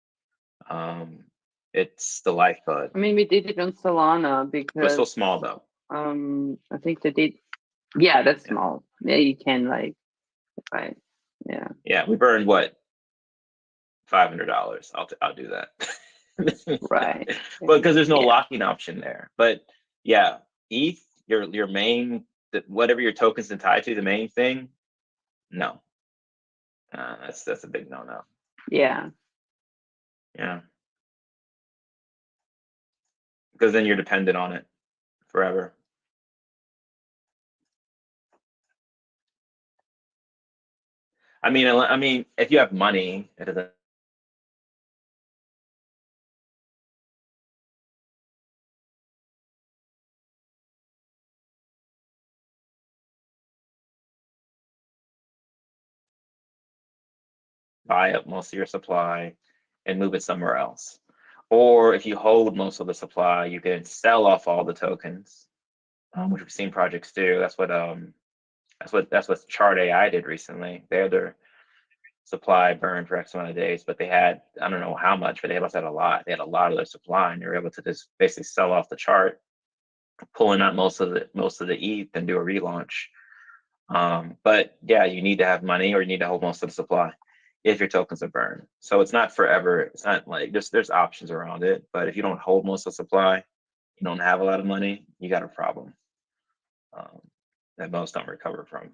It's the lifeblood. I mean, we did it on Solana But because still small though. I think they did. Yeah, that's small. Yeah, you can like, right? Yeah. Yeah, we burned what, $500. I'll do that. Right. But because there's no Yeah. locking option there. But yeah, ETH, your main, whatever your token's tied to, the main thing, no. That's a big no-no. Yeah. Yeah. Because then you're dependent on it forever. I mean, if you have money, it doesn't buy up most of your supply and move it somewhere else. Or if you hold most of the supply, you can sell off all the tokens, which we've seen projects do. That's what Chart AI did recently. They had their supply burned for X amount of days, but they had, I don't know how much, but they must have had a lot. They had a lot of their supply, and they were able to just basically sell off the chart, pulling out most of the ETH and do a relaunch. But yeah, you need to have money or you need to hold most of the supply if your tokens are burned. So it's not forever. It's not like there's options around it. But if you don't hold most of the supply, you don't have a lot of money, you got a problem that most don't recover from.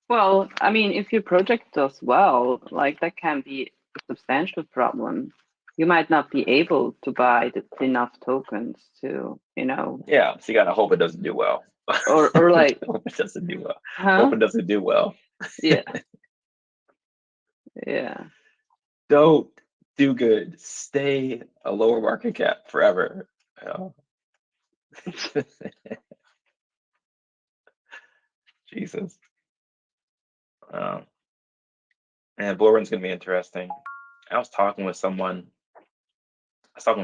Well, I mean, if your project does well, like that can be a substantial problem. You might not be able to buy enough tokens to, Yeah, so you gotta hope it doesn't do well. or like, hope it doesn't do well. huh? Hope it doesn't do well. Yeah. Yeah. Don't do good. Stay a lower market cap forever. Jesus. And bull run's gonna be interesting. I was talking with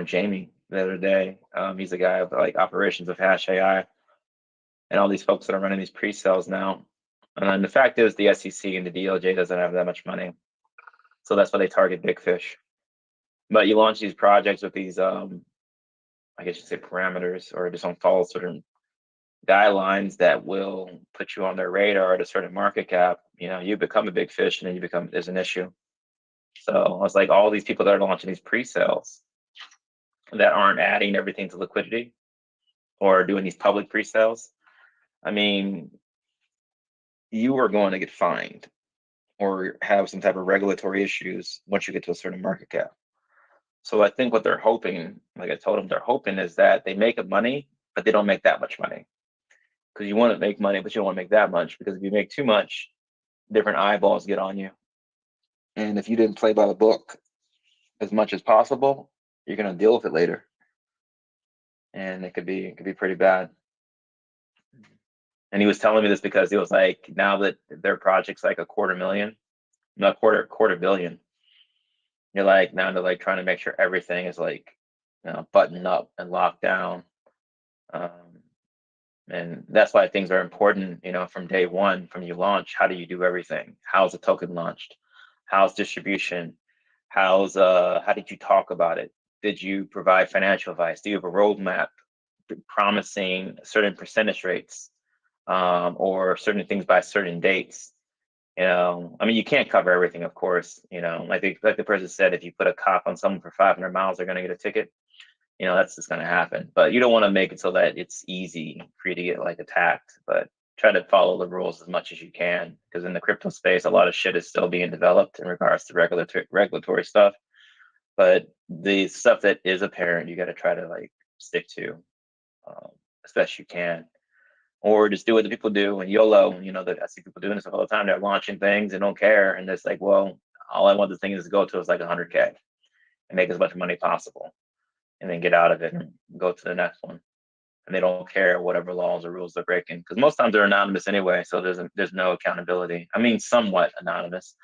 Jamie the other day. He's the guy of like operations of Hash AI and all these folks that are running these pre-sales now. And the fact is the SEC and the DOJ doesn't have that much money. So that's why they target big fish. But you launch these projects with these I guess you say parameters, or just don't follow certain guidelines that will put you on their radar at a certain market cap, you become a big fish, and then there's an issue. So it's like all these people that are launching these pre-sales that aren't adding everything to liquidity or doing these public pre-sales. I mean, you are going to get fined or have some type of regulatory issues once you get to a certain market cap. So I think what they're hoping, like I told them, they're hoping is that they make money, but they don't make that much money. Because you want to make money, but you don't want to make that much, because if you make too much, different eyeballs get on you. And if you didn't play by the book as much as possible, you're going to deal with it later. And it could be pretty bad. And he was telling me this because he was like, now that their project's like quarter billion, you're like, now they're like trying to make sure everything is like, buttoned up and locked down. And that's why things are important, from day one, from you launch. How do you do everything? How's the token launched? How's distribution? How did you talk about it? Did you provide financial advice? Do you have a roadmap promising certain percentage rates, or certain things by certain dates? I mean, you can't cover everything, of course. Like the person said, if you put a cop on someone for 500 miles, they're going to get a ticket. That's just going to happen. But you don't want to make it so that it's easy for you to get like attacked. But try to follow the rules as much as you can, because in the crypto space, a lot of shit is still being developed in regards to regulatory stuff. But the stuff that is apparent, you got to try to like stick to, as best you can, or just do what the people do. And YOLO, that I see people doing this all the time. They're launching things and don't care, and it's like, well, all I want this thing is to go to is like 100K and make as much money possible, and then get out of it and go to the next one. And they don't care whatever laws or rules they're breaking, because most times they're anonymous anyway, so there's no accountability. I mean, somewhat anonymous.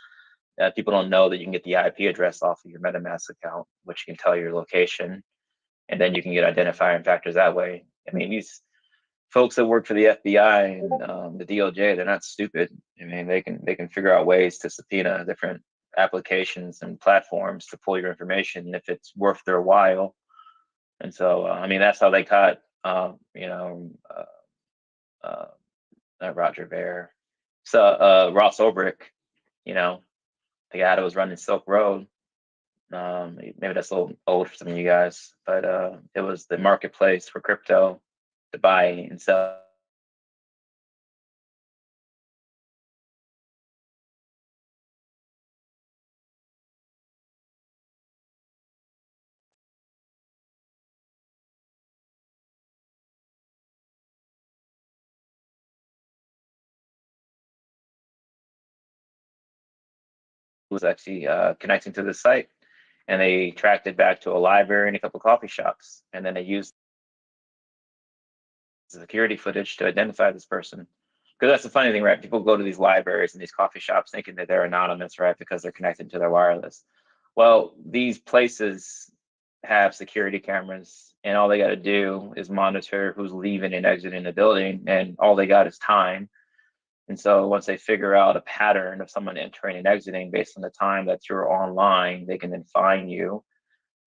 People don't know that you can get the IP address off of your MetaMask account, which can tell your location, and then you can get identifier factors that way. I mean, these folks that work for the FBI and the DOJ, they're not stupid. I mean, they can figure out ways to subpoena different applications and platforms to pull your information if it's worth their while. And so, I mean, that's how they caught, not Roger Ver, so Ross Ulbricht, the guy that was running Silk Road. Maybe that's a little old for some of you guys, but it was the marketplace for crypto to buy and sell. Was actually connecting to the site, and they tracked it back to a library and a couple of coffee shops, and then they used the security footage to identify this person. Because that's the funny thing, right? People go to these libraries and these coffee shops thinking that they're anonymous, right? Because they're connected to their wireless. Well, these places have security cameras, and all they got to do is monitor who's leaving and exiting the building, and all they got is time. And so once they figure out a pattern of someone entering and exiting based on the time that you're online, they can then find you,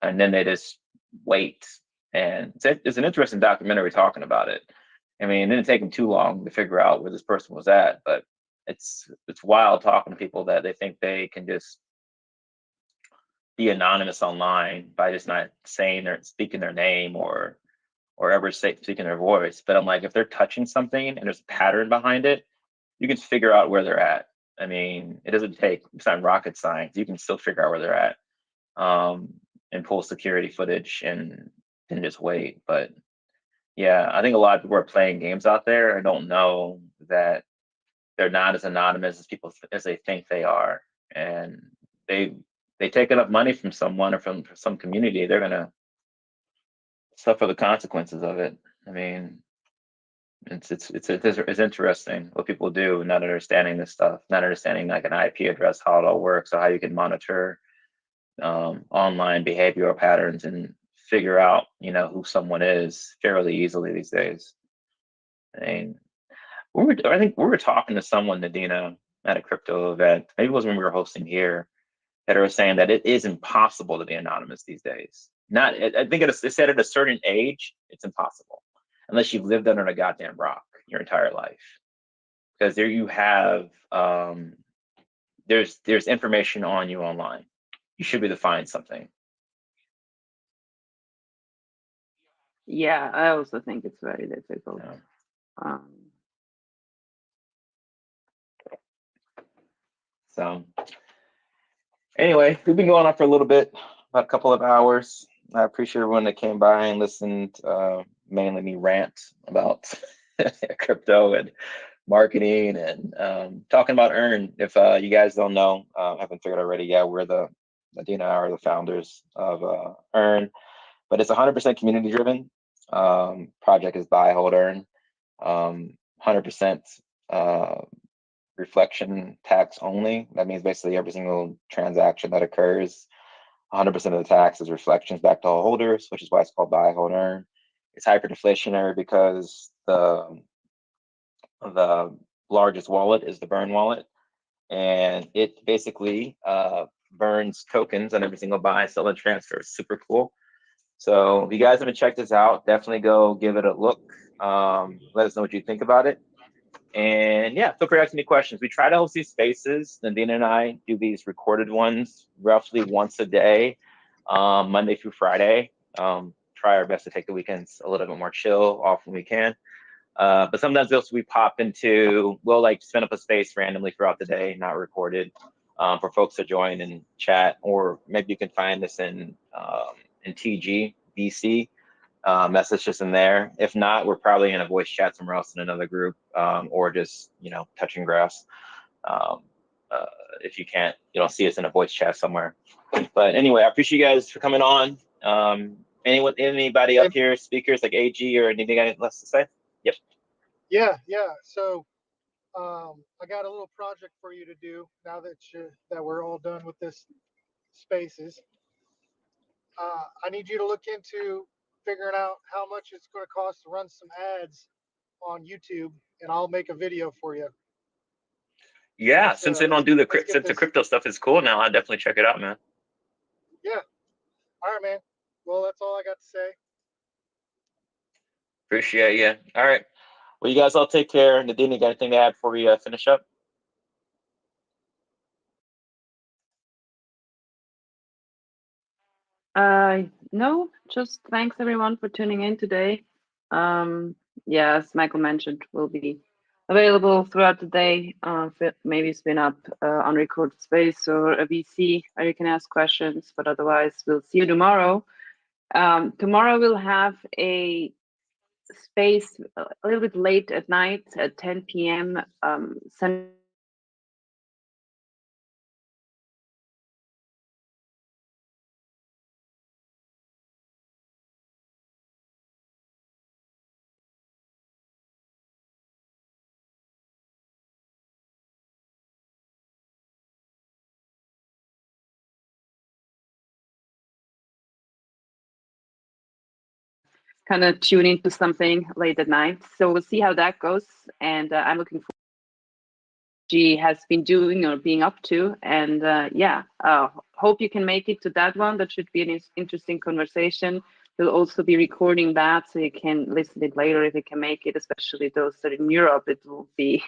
and then they just wait. And it's an interesting documentary talking about it. I mean, it didn't take them too long to figure out where this person was at, but it's wild talking to people that they think they can just be anonymous online by just not saying or speaking their name or ever speaking their voice. But I'm like, if they're touching something and there's a pattern behind it, you can figure out where they're at. I mean, it's not rocket science. You can still figure out where they're at, and pull security footage and just wait. But yeah, I think a lot of people are playing games out there and don't know that they're not as anonymous as they think they are. And they take enough money from someone or from some community, they're gonna suffer the consequences of it. I mean, it's interesting what people do, not understanding this stuff, not understanding like an IP address, how it all works, or how you can monitor online behavioral patterns and figure out, who someone is fairly easily these days. I mean, I think we were talking to someone, Nadina, at a crypto event. Maybe it was when we were hosting here, that are saying that it is impossible to be anonymous these days. Not, I think it said at a certain age, it's impossible unless you've lived under a goddamn rock your entire life. Because there you have, there's information on you online. You should be able to find something. Yeah, I also think it's very difficult. Yeah. So anyway, we've been going on for a little bit, about a couple of hours. I appreciate everyone that came by and listened, mainly me rant about crypto and marketing and talking about Earn. If you guys don't know, haven't figured already, yeah, we're Nadine and I are the founders of Earn, but it's 100% community driven. Project is buy, hold, earn. 100% reflection tax only. That means basically every single transaction that occurs, 100% of the tax is reflections back to all holders, which is why it's called buy, hold, earn. It's hyperdeflationary because the largest wallet is the burn wallet, and it basically burns tokens on every single buy, sell, and transfer. It's super cool. So if you guys haven't checked this out, definitely go give it a look. Let us know what you think about it. And yeah, feel free to ask me questions. We try to host these spaces. Nadine and I do these recorded ones roughly once a day, Monday through Friday. Try our best to take the weekends a little bit more chill, often we can. But sometimes we pop into, we'll like spin up a space randomly throughout the day, not recorded, for folks to join and chat, or maybe you can find us in TG, BC. Message us in there. If not, we're probably in a voice chat somewhere else in another group, or just, touching grass. If you can't, see us in a voice chat somewhere. But anyway, I appreciate you guys for coming on. Anybody up here, speakers like AG or anything else to say? Yep. Yeah. So I got a little project for you to do now that we're all done with this spaces. I need you to look into figuring out how much it's going to cost to run some ads on YouTube, and I'll make a video for you. Yeah, since they don't do the this. crypto stuff is cool now, I'll definitely check it out, man. Yeah. All right, man. Well, that's all I got to say. Appreciate you. All right. Well, you guys all take care. Nadine, you got anything to add before we finish up? No, just thanks everyone for tuning in today. Yeah, as Michael mentioned, we'll be available throughout the day. Maybe spin up unrecorded space or a VC where you can ask questions, but otherwise we'll see you tomorrow. Tomorrow we'll have a space a little bit late at night at 10 p.m. Central kind of tune into something late at night. So we'll see how that goes. And I'm looking forward to what she has been doing or being up to. And hope you can make it to that one. That should be an interesting conversation. We'll also be recording that so you can listen to it later if you can make it, especially those that are in Europe. It will be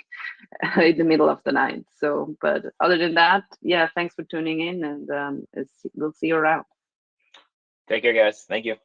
in the middle of the night. So, but other than that, yeah, thanks for tuning in, and we'll see you around. Take care, guys. Thank you.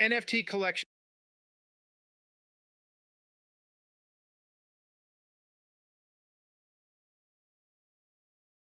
NFT collection